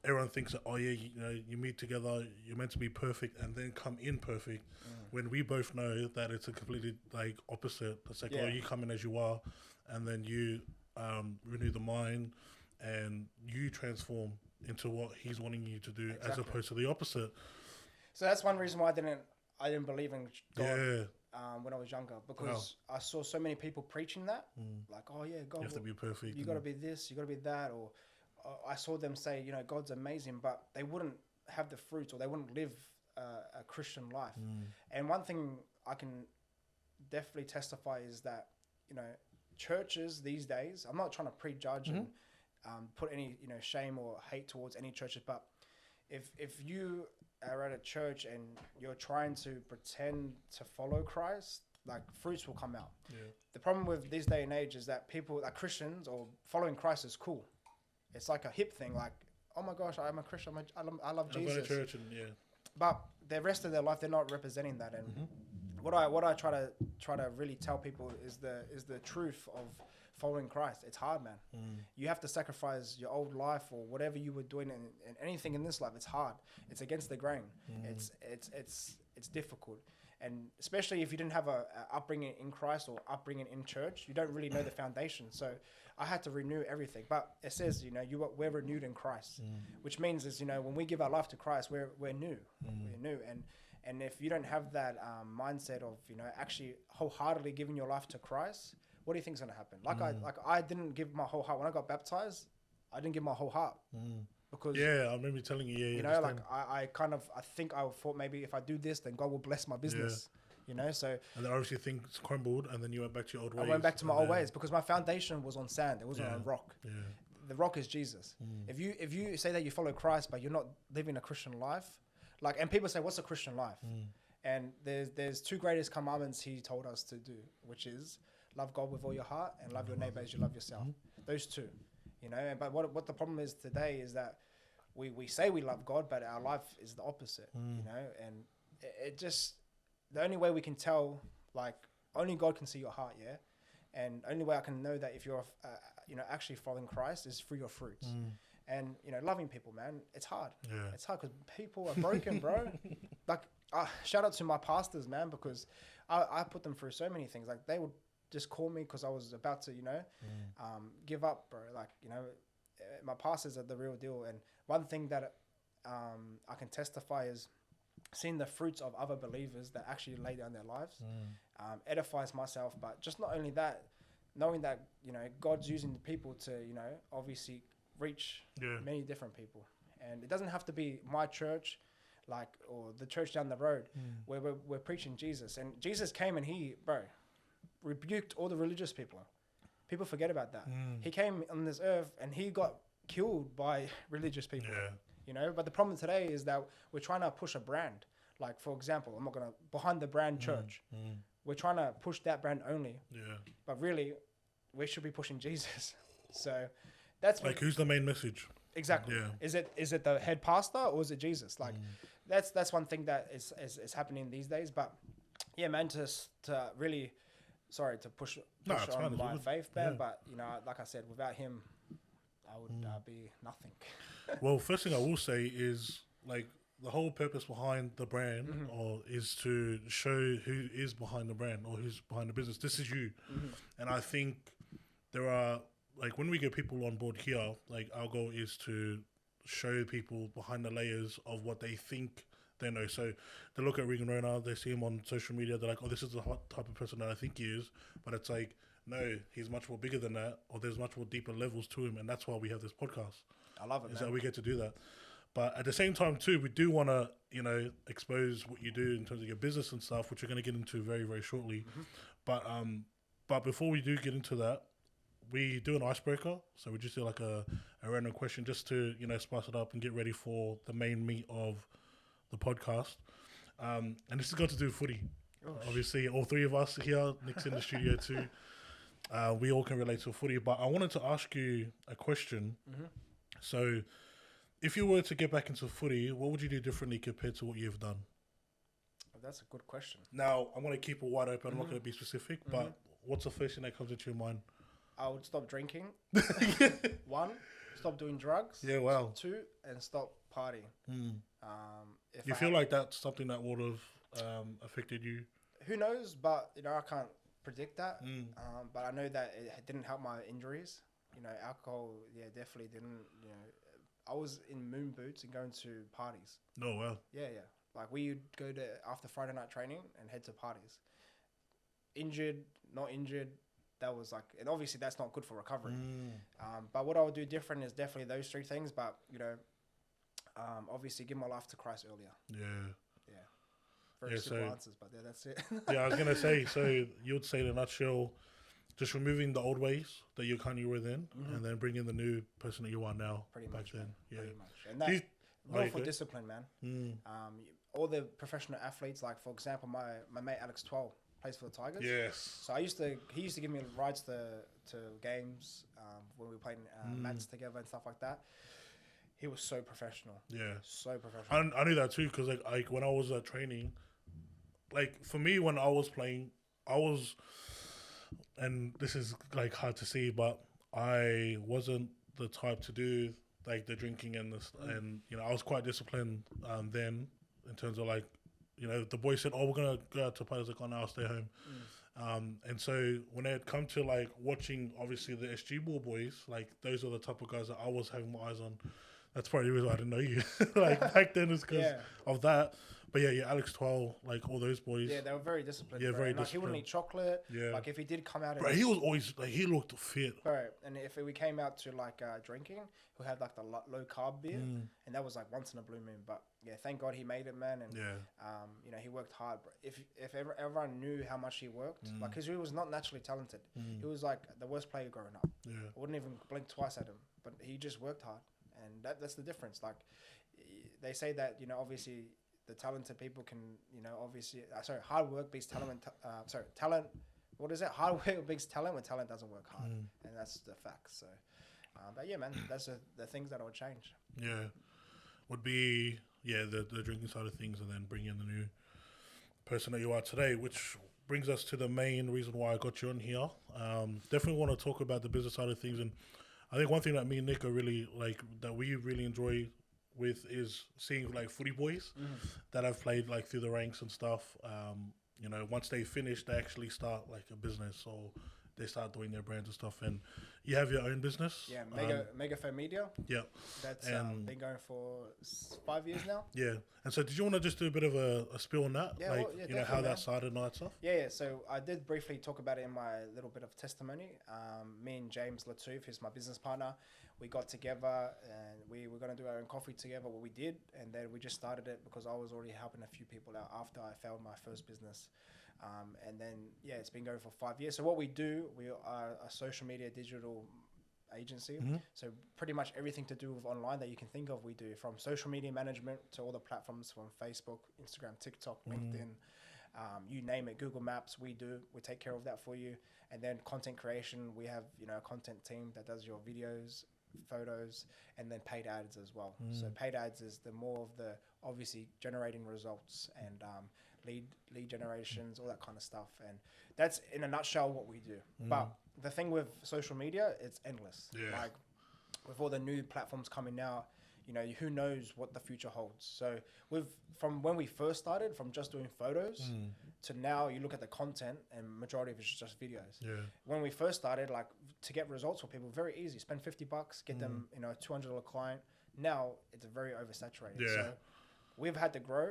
everyone thinks that, oh yeah, you know, you meet together, you're meant to be perfect and then come in perfect. When we both know that it's a completely like opposite. It's like, oh, you come in as you are, and then you renew the mind and you transform into what He's wanting you to do, as opposed to the opposite. So that's one reason why I didn't believe in God. Yeah. When I was younger, because I saw so many people preaching that, like, oh yeah, God, you have to be perfect. You got to be this, you got to be that, or I saw them say, you know, God's amazing, but they wouldn't have the fruits, or they wouldn't live a Christian life. And one thing I can definitely testify is that, you know, churches these days, I'm not trying to prejudge and put any, you know, shame or hate towards any churches, but if you are at a church and you're trying to pretend to follow Christ, like fruits will come out. Yeah. The problem with this day and age is that people, like Christians or following Christ is cool. It's like a hip thing. Like, oh my gosh, I'm a Christian. I love Jesus. I go to church and But the rest of their life, they're not representing that. And what I try to really tell people is the truth of following Christ. It's hard, man. You have to sacrifice your old life or whatever you were doing in anything in this life. It's hard. It's against the grain. It's difficult. And especially if you didn't have a upbringing in Christ or upbringing in church, you don't really know the foundation. So I had to renew everything. But it says, you know, we're renewed in Christ, which means is, you know, when we give our life to Christ, we're new. We're new. And if you don't have that mindset of, you know, actually wholeheartedly giving your life to Christ, what do you think is going to happen? I didn't give my whole heart. When I got baptized, I didn't give my whole heart. Because I remember telling you, you know, like I think I thought maybe if I do this, then God will bless my business. You know, so and then obviously things crumbled, and then you went back to your old ways. I went back to my old ways because my foundation was on sand. It wasn't on rock. Yeah. The rock is Jesus. If you say that you follow Christ, but you're not living a Christian life, like, and people say, what's a Christian life? And there's two greatest commandments He told us to do, which is love God with all your heart and love your neighbor as you love yourself. Those two, you know. But what the problem is today is that we say we love God, but our life is the opposite, you know. And it just, the only way we can tell, like, only God can see your heart, and only way I can know that if you're, you know, actually following Christ is through your fruits. And, you know, loving people, man, it's hard. Yeah. It's hard because people are broken, bro. Like, shout out to my pastors, man, because I put them through so many things. Like, they would just call me because I was about to, you know, give up, bro. Like, you know, my pastors are the real deal. And one thing that I can testify is seeing the fruits of other believers that actually lay down their lives edifies myself. But just not only that, knowing that, you know, God's using the people to, you know, obviously reach many different people. And it doesn't have to be my church, like, or the church down the road where we're preaching Jesus. And Jesus came and He, bro, rebuked all the religious people. People forget about that. He came on this earth and He got killed by religious people. You know, but the problem today is that we're trying to push a brand. Like, for example, I'm not going to, behind the brand church, we're trying to push that brand only. But really, we should be pushing Jesus. So that's like, who's the main message? Exactly. Is it the head pastor or is it Jesus? Like, that's one thing that is happening these days. But yeah, man, to really, sorry to push on my faith, man. But, you know, like I said, without Him, I would be nothing. Well, first thing I will say is, like, the whole purpose behind the brand or is to show who is behind the brand or who's behind the business. This is you. And I think there are, like, when we get people on board here, like, our goal is to show people behind the layers of what they think they know. So they look at Regan Rona, they see him on social media, they're like, oh, this is the type of person that I think he is. But it's like, no, he's much more bigger than that, or there's much more deeper levels to him. And that's why we have this podcast. I love it, man. So we get to do that. But at the same time, too, we do want to, you know, expose what you do in terms of your business and stuff, which we're going to get into very, very shortly. But before we do get into that, we do an icebreaker. So we just do like a random question just to, spice it up and get ready for the main meat of the podcast. And this has got to do with footy. Obviously, all three of us here, Nick's in the studio too. We all can relate to footy, but I wanted to ask you a question. Mm-hmm. So, if you were to get back into footy, what would you do differently compared to what you've done? That's a good question. Now, I'm going to keep it wide open. I'm not going to be specific, but what's the first thing that comes into your mind? I would stop drinking. 1, stop doing drugs. Yeah, wow. 2, and stop partying. You feel like that's something that would have affected you? Who knows? But I can't predict that. But I know that it didn't help my injuries. Alcohol, definitely didn't. I was in moon boots and going to parties. Oh wow. Yeah. Like we would go to after Friday night training and head to parties. Injured, not injured. That was like, and obviously that's not good for recovery. But what I would do different is definitely those 3 things. But obviously give my life to Christ earlier. Yeah. Very simple answers, but that's it. Yeah, I was gonna say. So you would say in a nutshell, just removing the old ways that you kind of were then, and then bringing the new person that you are now. Pretty back much, then. man. Yeah. Pretty much, and that's more for discipline, man. All the professional athletes, like for example, my mate Alex 12 plays for the Tigers. Yes. So he used to give me rides to games when we played mats together and stuff like that. He was so professional. Yeah. So professional. I knew that too because like when I was training, like for me when I was playing, and this is like hard to see, but I wasn't the type to do like the drinking and this, and I was quite disciplined then in terms of like, the boys said, "Oh, we're gonna go out to parties." Like, "Oh, no, I'll stay home." And so when it come to like watching, obviously the SG Ball boys, like those are the type of guys that I was having my eyes on. That's probably the reason I didn't know you. Like back then is because of that. But yeah, Alex 12, like all those boys. Yeah, they were very disciplined. Yeah, bro. very and, like, disciplined. He wouldn't eat chocolate. Yeah. Like if he did come out, Bro, he was always like he looked fit. Bro, and if we came out to like drinking, he'll have like the low carb beer, and that was like once in a blue moon. But yeah, thank God he made it, man. And he worked hard. Bro. If everyone knew how much he worked, like because he was not naturally talented, he was like the worst player growing up. Yeah, I wouldn't even blink twice at him, but he just worked hard, and that's the difference. Like they say that obviously the talented people can obviously hard work beats talent. Talent. What is it? Hard work beats talent when talent doesn't work hard, and that's the fact. So, but yeah, man, that's the things that I would change. Yeah, would be the drinking side of things, and then bring in the new person that you are today, which brings us to the main reason why I got you on here. Definitely want to talk about the business side of things, and I think one thing that me and Nick are really like that we really enjoy with is seeing like footy boys that have played like through the ranks and stuff. Once they finish, they actually start like a business or they start doing their brands and stuff. And you have your own business. Yeah, Megaphone Media. Yeah. That's been going for 5 years now. Yeah. And so did you want to just do a bit of a spill on that? Yeah, like, how that started and all that stuff? Yeah. So I did briefly talk about it in my little bit of testimony. Me and James Latouf, who's my business partner, we got together and we were going to do our own coffee together, what we did. And then we just started it because I was already helping a few people out after I failed my first business. And then, it's been going for 5 years. So what we do, we are a social media digital agency. So pretty much everything to do with online that you can think of, we do, from social media management to all the platforms from Facebook, Instagram, TikTok, LinkedIn, you name it, Google Maps, we take care of that for you. And then content creation, we have, a content team that does your videos, photos, and then paid ads as well. So paid ads is the more of the obviously generating results and lead generations, all that kind of stuff. And that's in a nutshell what we do. But the thing with social media, it's endless. Yeah. Like with all the new platforms coming out, who knows what the future holds. So from when we first started, from just doing photos to now, you look at the content and majority of it's just videos. Yeah. When we first started, like to get results for people, very easy. Spend $50, get them, a $200 client. Now it's very oversaturated. Yeah. So we've had to grow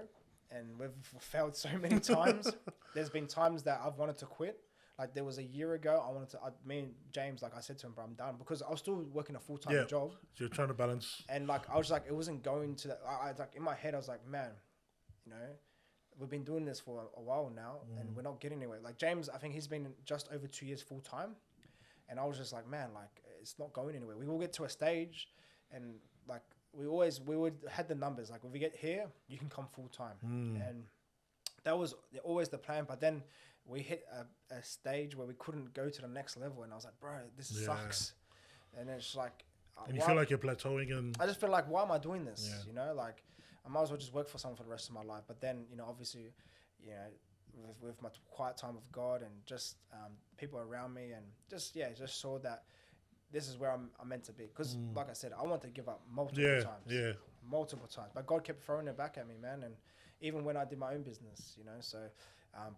and we've failed so many times. There's been times that I've wanted to quit. Like there was a year ago, me and James, like I said to him, bro, I'm done, because I was still working a full-time job. So you're trying to balance. And like, I was like, it wasn't going to that. I like in my head, I was like, man, we've been doing this for a while now and we're not getting anywhere. Like James, I think he's been just over 2 years full-time. And I was just like, man, like it's not going anywhere. We will get to a stage, and like we would had the numbers. Like if we get here, you can come full time, and that was always the plan. But then we hit a stage where we couldn't go to the next level, and I was like, bro, this sucks. And it's like, and you feel like you're plateauing, and I just feel like, why am I doing this? Yeah. You know, like I might as well just work for someone for the rest of my life. But then, you know, obviously, you know, with my quiet time with God and just people around me, and just saw that this is where I'm meant to be. Because, like I said, I wanted to give up multiple times. But God kept throwing it back at me, man. And even when I did my own business, you know, so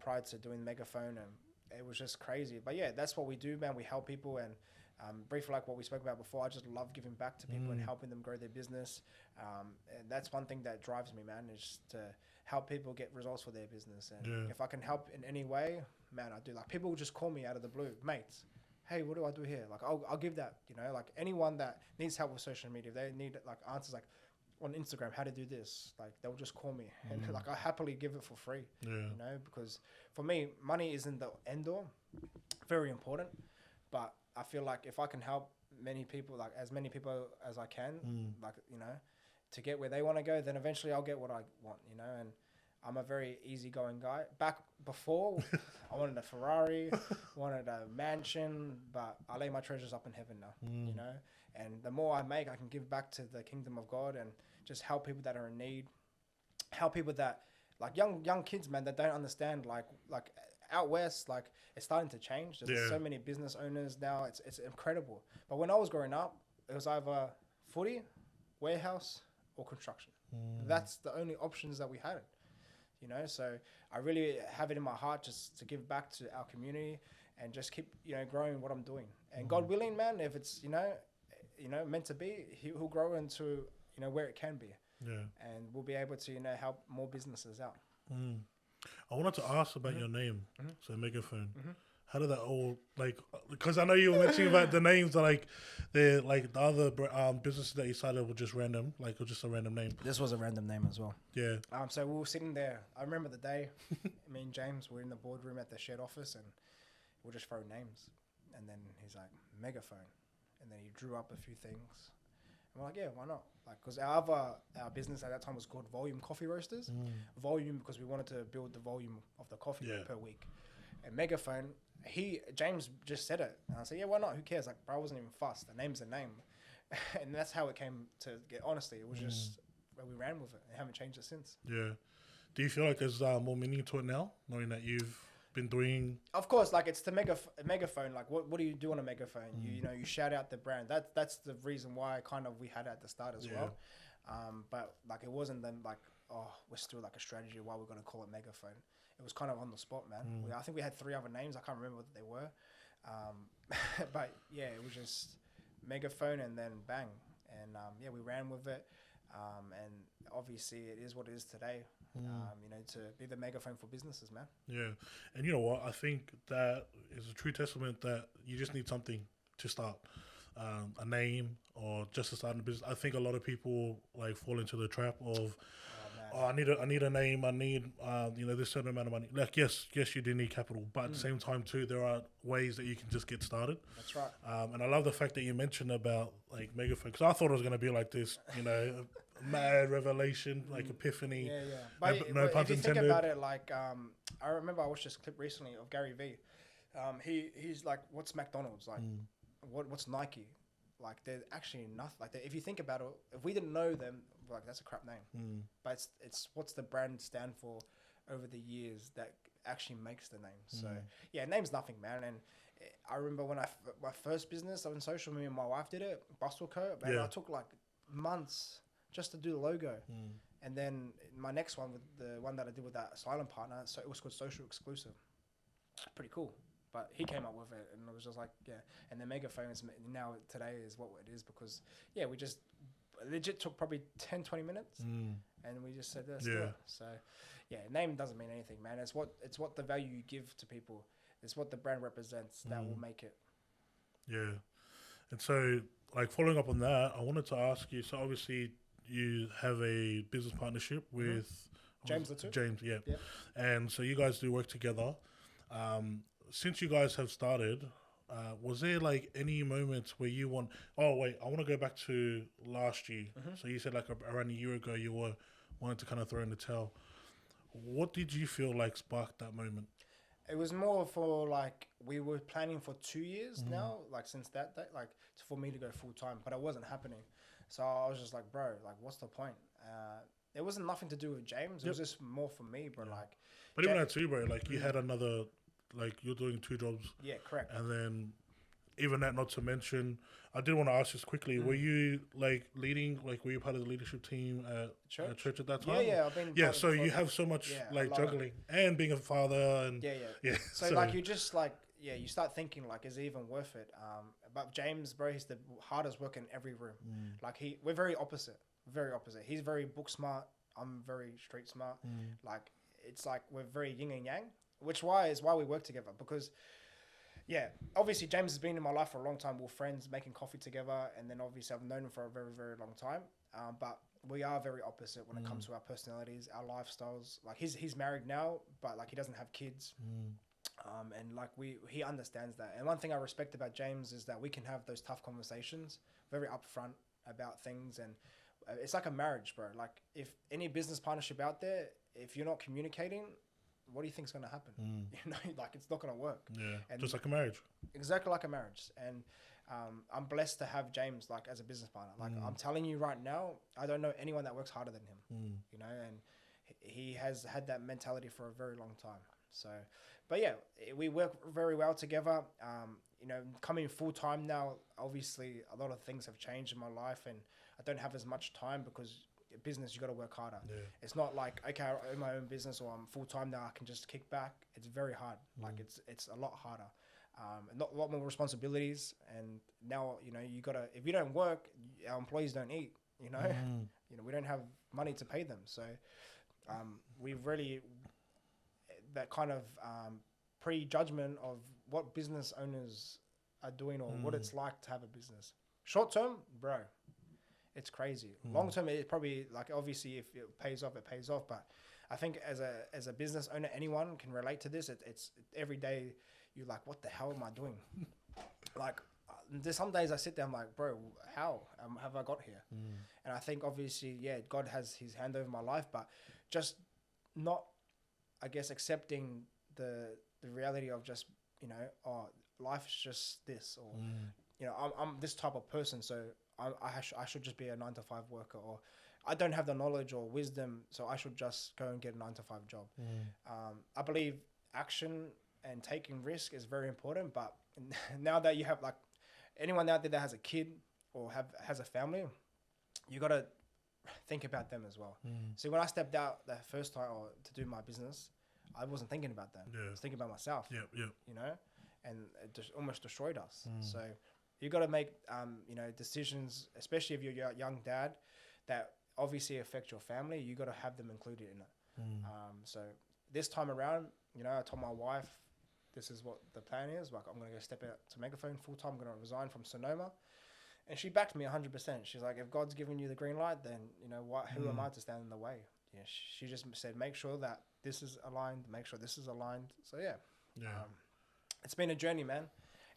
prior to doing Megaphone, and it was just crazy. But yeah, that's what we do, man. We help people, and briefly, like what we spoke about before, I just love giving back to people and helping them grow their business. And that's one thing that drives me, man, is to help people get results for their business. And if I can help in any way, man, I do. Like people will just call me out of the blue, mates. Hey, what do I do here? Like I'll give that, you know, like anyone that needs help with social media, if they need like answers, like on Instagram, how to do this, like they'll just call me, and like I happily give it for free. You know, because for me, money isn't the end all. Very important, but I feel like if I can help many people, like as many people as I can, like, you know, to get where they want to go, then eventually I'll get what I want, you know. And I'm a very easygoing guy. Back before, I wanted a Ferrari, wanted a mansion, but I lay my treasures up in heaven now, you know. And the more I make, I can give back to the kingdom of God and just help people that are in need, help people that, like young kids, man, that don't understand, like out west, like it's starting to change. There's so many business owners now. It's incredible. But when I was growing up, it was either footy, warehouse, or construction. That's the only options that we had, you know. So I really have it in my heart just to give back to our community and just keep, you know, growing what I'm doing. And God willing, man, if it's, you know, meant to be, he'll grow into, you know, where it can be. And we'll be able to, you know, help more businesses out. I wanted to ask about your name, so Megaphone. How did that all, like, because I know you were mentioning about the names are like, they're like the other businesses that you started were just random, like, or just a random name. This was a random name as well. Yeah. So we were sitting there. I remember the day, me and James were in the boardroom at the shared office, and we'll just throw names. And then he's like, Megaphone. And then he drew up a few things. And we're like, yeah, why not? Like, because our business at that time was called Volume Coffee Roasters. Volume because we wanted to build the volume of the coffee per week. And Megaphone, James just said it. And I said, yeah, why not? Who cares? Like, bro, I wasn't even fussed. The name's a name. And that's how it came to get, honestly. It was just, we ran with it. And haven't changed it since. Yeah. Do you feel like there's more meaning to it now, knowing that you've been doing? Of course, like it's the megaphone. Like, what do you do on a megaphone? You know, you shout out the brand. That's the reason why kind of we had it at the start as well. But like it wasn't then like, oh, we're still like a strategy why we're gonna call it Megaphone. It was kind of on the spot, man. I think we had 3 other names. I can't remember what they were. But yeah, it was just Megaphone, and then bang, and yeah, we ran with it. And obviously it is what it is today, you know, to be the megaphone for businesses, man. Yeah. And you know what? I think that is a true testament that you just need something to start, a name or just to start a business. I think a lot of people like fall into the trap of, I need a name. I need, you know, this certain amount of money. Like, yes, you do need capital, but at the same time too, there are ways that you can just get started. That's right. And I love the fact that you mentioned about like Megaphone, because I thought it was going to be like this, you know, mad revelation, like epiphany. Yeah. But, no pun if you intended. think about it, like, I remember I watched this clip recently of Gary Vee. He's like, what's McDonald's? Like, what's Nike? Like, they're actually nothing. Like, if you think about it, if we didn't know them, like, that's a crap name. But it's what's the brand stand for over the years that actually makes the name. So yeah, name's nothing, man. And I remember when my first business on social, me and my wife did it, Bustle Co. And I took like months just to do the logo. And then my next one, with the one that I did with that silent partner, so it was called Social Exclusive. Pretty cool. But he came up with it, and it was just like, yeah. And the Megaphone is now today is what it is, because yeah, we just legit took probably 10-20 minutes, and we just said let's do it. So yeah, name doesn't mean anything, man. It's what the value you give to people. It's what the brand represents that will make it. Yeah. And so, like, following up on that, I wanted to ask you, so obviously you have a business partnership with James Latu. James, and so you guys do work together. Since you guys have started, Was there like any moments where you want? Oh wait, I want to go back to last year. So you said like around a year ago you were wanting to kind of throw in the towel. What did you feel like sparked that moment? It was more for like we were planning for 2 years now, like since that day, like for me to go full time, but it wasn't happening. So I was just like, bro, like what's the point? It wasn't nothing to do with James. It was just more for me, bro. Like, But even that too, bro. Like you had another, like you're doing two jobs, yeah, correct. and then even that, not to mention, I did want to ask just quickly: were you like leading? Like, were you part of the leadership team at church at that time? Yeah, I've been. Yeah, so you have so much like juggling and being a father and yeah. So like you just like you start thinking like, is it even worth it? But James, bro, he's the hardest worker in every room. Like we're very opposite, very opposite. He's very book smart. I'm very street smart. Like it's like we're very yin and yang, which is why we work together because. Yeah, obviously James has been in my life for a long time. We're friends, making coffee together, and then obviously I've known him for a very, very long time. But we are very opposite when it comes to our personalities, our lifestyles. Like he's married now, but like he doesn't have kids. And like he understands that. And one thing I respect about James is that we can have those tough conversations, very upfront about things, and it's like a marriage, bro. Like if any business partnership out there, if you're not communicating, what do you think is going to happen? You know, like it's not going to work. Yeah, and just like a marriage. Exactly like a marriage. And I'm blessed to have James like as a business partner. Like I'm telling you right now, I don't know anyone that works harder than him. You know, and he has had that mentality for a very long time. So, but yeah, we work very well together. You know, coming full time now, obviously a lot of things have changed in my life, and I don't have as much time because business you got to work harder. It's not like okay, I own my own business or I'm full time now, I can just kick back. It's very hard. Like it's a lot harder. A lot more responsibilities, and now you know you gotta. If you don't work, our employees don't eat. You know, you know we don't have money to pay them. So we really that kind of prejudgment of what business owners are doing or what it's like to have a business. Short term, bro, it's crazy. Long term, it probably like obviously if it pays off, it pays off. But I think as a business owner, anyone can relate to this. It's every day you're like, what the hell am I doing? Like there's some days I sit there, I'm like, bro, how have I got here? And I think obviously, yeah, God has His hand over my life, but just not, I guess, accepting the reality of just you know, oh, life is just this, or you know, I'm this type of person, so I should just be a 9 to 5 worker, or I don't have the knowledge or wisdom, so I should just go and get a 9 to 5 job. I believe action and taking risk is very important, but now that you have like anyone out there that has a kid or has a family, you got to think about them as well. See, when I stepped out that first time or to do my business, I wasn't thinking about them. I was thinking about myself. You know, and it just almost destroyed us. So you got to make you know, decisions, especially if you're a young dad, that obviously affect your family. You got to have them included in it. So this time around, you know, I told my wife, this is what the plan is. Like, I'm going to go step out to Megaphone full time. I'm going to resign from Sonoma. And she backed me 100%. She's like, if God's given you the green light, then, you know, who am I to stand in the way? Yeah, she just said, make sure that this is aligned, make sure this is aligned. So, yeah. It's been a journey, man.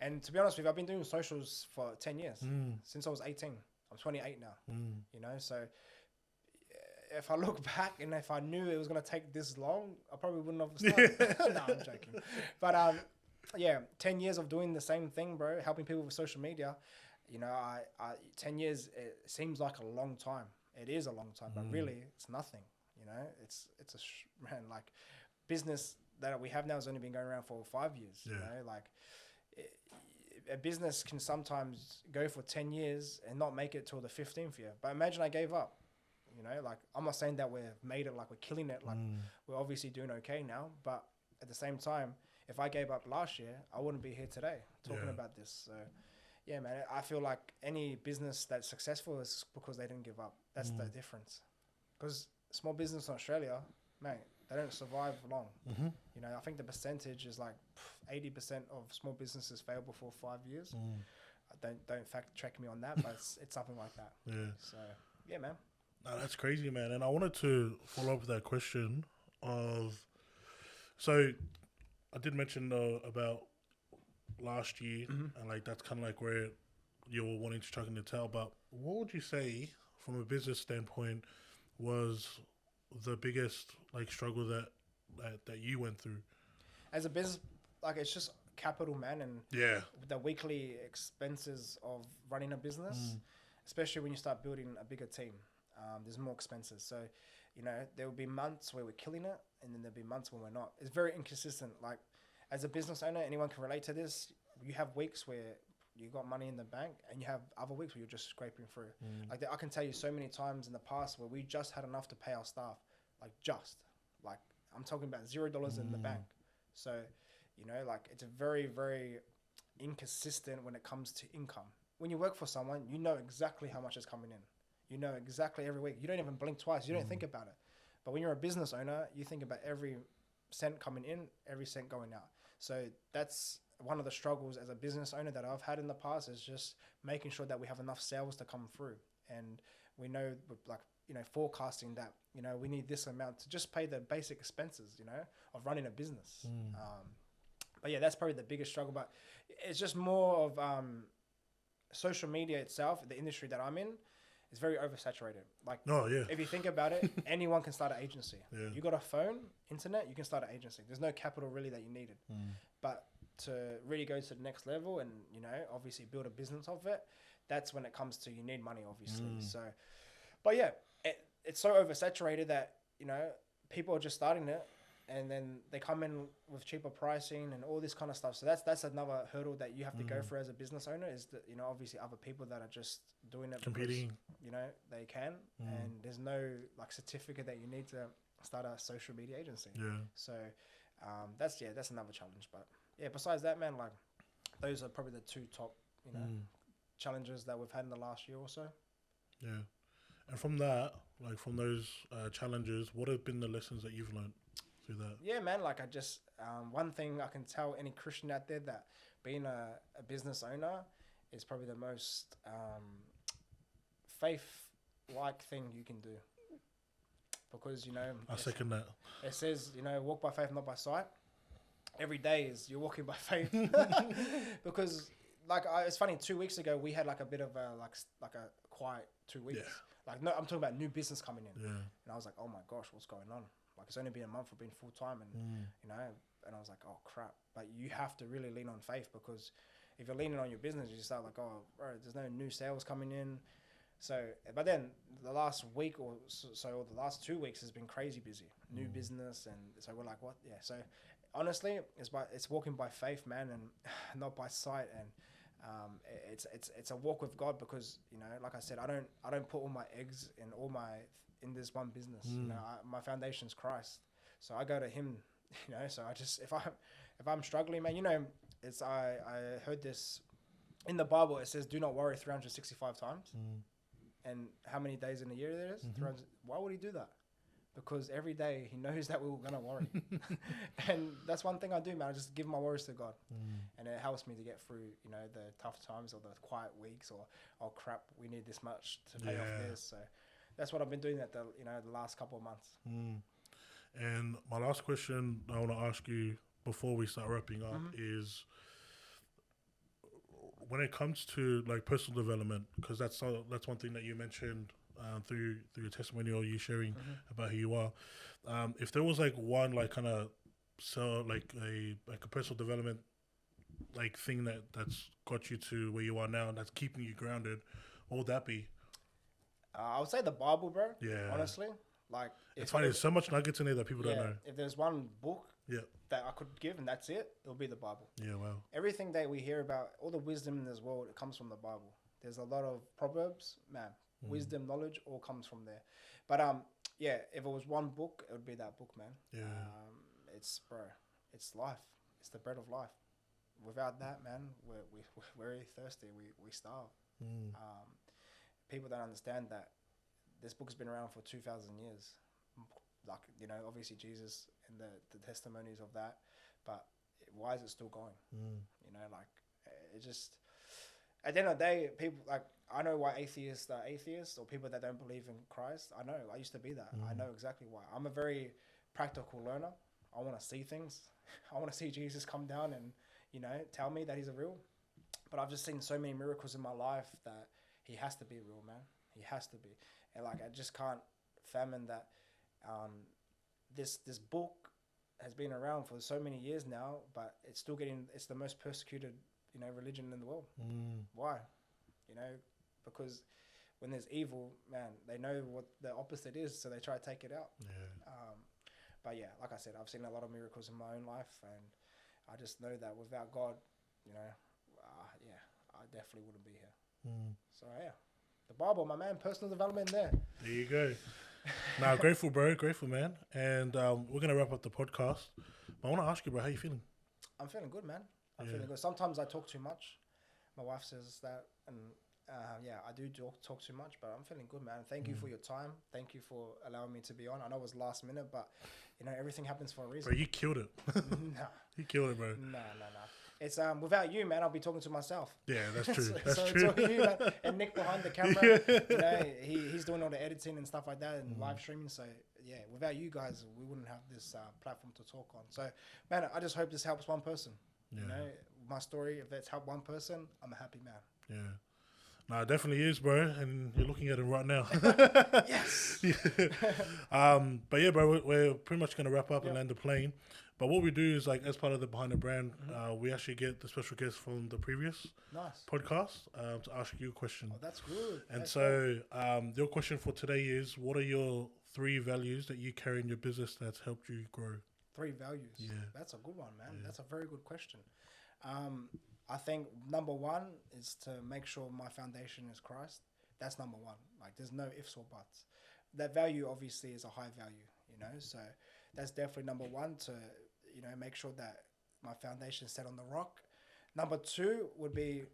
And to be honest with you, I've been doing socials for 10 years, since I was 18. I'm 28 now, you know, so if I look back and if I knew it was going to take this long, I probably wouldn't have started. No, I'm joking. But, yeah, 10 years of doing the same thing, bro, helping people with social media. You know, I 10 years, it seems like a long time. It is a long time, but really it's nothing, you know. It's man, like business that we have now has only been going around for 5 years, you know, like a business can sometimes go for 10 years and not make it till the 15th year. But imagine I gave up. You know, like I'm not saying that we've made it, like we're killing it, like we're obviously doing okay now. But at the same time, if I gave up last year, I wouldn't be here today talking about this. So, yeah, man, I feel like any business that's successful is because they didn't give up. That's the difference. Because small business in Australia, man, they don't survive long. You know, I think the percentage is like 80% of small businesses fail before 5 years. Don't fact check me on that, but it's something like that. So, yeah, man. No, that's crazy, man. And I wanted to follow up with that question of, so I did mention about last year, Mhm. and like that's kind of like where you're wanting to chuck in the tail. But what would you say, from a business standpoint, was the biggest like struggle that you went through? As a business, like it's just capital, man, and Yeah. the weekly expenses of running a business, especially when you start building a bigger team. There's more expenses. So, there will be months where we're killing it, and then there'll be months when we're not. It's very inconsistent. Like, as a business owner, anyone can relate to this. You have weeks where you got money in the bank, and you have other weeks where you're just scraping through. Like, I can tell you so many times in the past where we just had enough to pay our staff. Like, I'm talking about $0 in the bank. So, like it's very, very inconsistent when it comes to income. When you work for someone, you know exactly how much is coming in. You know exactly every week. You don't even blink twice. You don't think about it. But when you're a business owner, you think about every cent coming in, every cent going out. So that's one of the struggles as a business owner that I've had in the past, is just making sure that we have enough sales to come through. And we know, like, forecasting that, we need this amount to just pay the basic expenses, of running a business. But yeah, that's probably the biggest struggle. But it's just more of social media itself. The industry that I'm in is very oversaturated. Like, Oh yeah. if you think about it, anyone can start an agency. Yeah. You got a phone, internet, you can start an agency. There's no capital really that you needed. But to really go to the next level and, obviously build a business of it, that's when it comes to, you need money, obviously. So, but yeah, it's so oversaturated that, people are just starting it, and then they come in with cheaper pricing and all this kind of stuff. So that's another hurdle that you have to go through as a business owner, is that, obviously other people that are just doing it Competing. because, they can, and there's no like certificate that you need to start a social media agency. Yeah. So that's another challenge. But yeah, besides that, man, like those are probably the two top, challenges that we've had in the last year or so. Yeah. And from that, like from those challenges, what have been the lessons that you've learned through that? Yeah, man, like I just, one thing I can tell any Christian out there, that being a business owner is probably the most faith-like thing you can do. Because, I second that. it says, walk by faith, not by sight. Every day is you're walking by faith. Because, like, it's funny, 2 weeks ago, we had like a bit of a, like a quiet 2 weeks. Yeah. Like, no, I'm talking about new business coming in. Yeah. And I was like, oh my gosh, what's going on? Like, it's only been a month of being full time, and and I was like, oh crap. But you have to really lean on faith, because if you're leaning on your business, you start like, oh, bro, there's no new sales coming in. So, but then the last week or so, or the last 2 weeks has been crazy busy, new business, and so we're like, what? Yeah. So, honestly, it's walking by faith, man, and not by sight, and it's a walk with God, because like I said, I don't put all my eggs in this one business. My foundation's Christ, so I go to Him. So I just, if I'm struggling, man, it's I heard this in the Bible. It says, "Do not worry," 365 times, and how many days in a year there is? 300. Why would He do that? Because every day He knows that we're gonna worry, and that's one thing I do, man. I just give my worries to God, and it helps me to get through, the tough times or the quiet weeks, or oh crap, we need this much to pay off this. So that's what I've been doing at the last couple of months. And my last question I want to ask you before we start wrapping up is, when it comes to like personal development, because that's one thing that you mentioned through your testimonial, you sharing about who you are. If there was like one like kind of like a personal development like thing that's got you to where you are now, that's keeping you grounded, what would that be? I would say the Bible, bro. Yeah. Honestly, like It's funny. There's so much nuggets in there that people don't know. If there's one book Yeah. that I could give and that's it, it'll be the Bible. Yeah. Wow. Everything that we hear about, all the wisdom in this world, it comes from the Bible. There's a lot of proverbs, man. Wisdom, knowledge, all comes from there. But if it was one book, it would be that book, man. Yeah. It's life. It's the bread of life. Without that, man, we're very thirsty. We starve. People don't understand that this book's been around for 2,000 years. Like, obviously Jesus and the testimonies of that, but why is it still going? Like, it just, at the end of the day, people, like, I know why atheists are atheists, or people that don't believe in Christ. I know, I used to be that. I know exactly why. I'm a very practical learner. I want to see things. I want to see Jesus come down and, tell me that he's a real. But I've just seen so many miracles in my life that he has to be real, man. He has to be. And like, I just can't fathom that this book has been around for so many years now, but it's the most persecuted, religion in the world. Why? Because when there's evil, man, they know what the opposite is, so they try to take it out. Yeah. But yeah, like I said, I've seen a lot of miracles in my own life, and I just know that without God, I definitely wouldn't be here. So yeah, the Bible, my man, personal development there. There you go. Now, grateful, bro. Grateful, man. And we're going to wrap up the podcast. But I want to ask you, bro, how you feeling? I'm feeling good, man. I'm feeling good. Sometimes I talk too much. My wife says that, and I do talk too much, but I'm feeling good, man. Thank you for your time. Thank you for allowing me to be on. I know it was last minute, but everything happens for a reason. Bro, you killed it. No. You killed it, bro. No. It's without you, man, I'll be talking to myself. Yeah, that's true. So talking to you, man, and Nick behind the camera, he's doing all the editing and stuff like that and live streaming. So yeah, without you guys, we wouldn't have this platform to talk on. So man, I just hope this helps one person. Yeah. My story, if it's helped one person, I'm a happy man. Yeah. No, it definitely is, bro, and you're looking at him right now. Yes. But yeah, bro, we're pretty much going to wrap up and land the plane. But what we do is, like, as part of the Behind the Brand, we actually get the special guest from the previous podcast to ask you a question. Oh, that's good. And so your question for today is, what are your 3 values that you carry in your business that's helped you grow? 3 values? Yeah. That's a good one, man. Yeah. That's a very good question. I think number 1 is to make sure my foundation is Christ. That's number 1. Like, there's no ifs or buts. That value obviously is a high value, so that's definitely number 1, to make sure that my foundation is set on the rock. Number 2 would be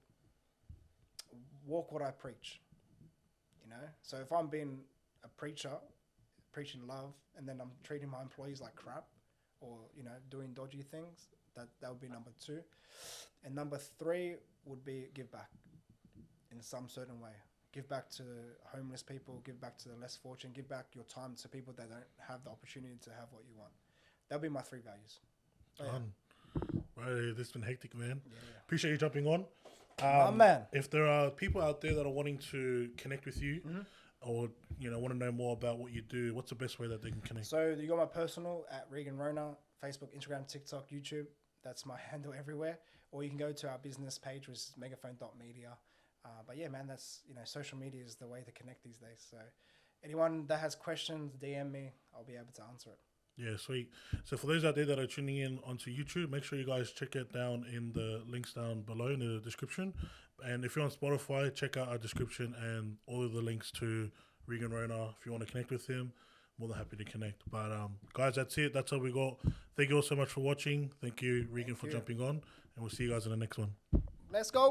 walk what I preach. So if I'm being a preacher, preaching love, and then I'm treating my employees like crap, or doing dodgy things, that would be number 2. And number 3 would be give back in some certain way. Give back to homeless people, give back to the less fortunate, give back your time to people that don't have the opportunity to have what you want. That would be my 3 values. Right, this has been hectic, man. Yeah. Appreciate you jumping on. Man. If there are people out there that are wanting to connect with you or want to know more about what you do, what's the best way that they can connect? So you got my personal at Regan Rona, Facebook, Instagram, TikTok, YouTube. That's my handle everywhere. Or you can go to our business page, which is megaphone.media. But yeah, man, that's social media is the way to connect these days. So anyone that has questions, DM me. I'll be able to answer it. Yeah, sweet. So for those out there that are tuning in onto YouTube, make sure you guys check it down in the links down below in the description. And if you're on Spotify, check out our description and all of the links to Regan Rona. If you want to connect with him, more than happy to connect. But guys, that's it. That's all we got. Thank you all so much for watching. Thank you, Regan, for jumping on. And we'll see you guys in the next one. Let's go.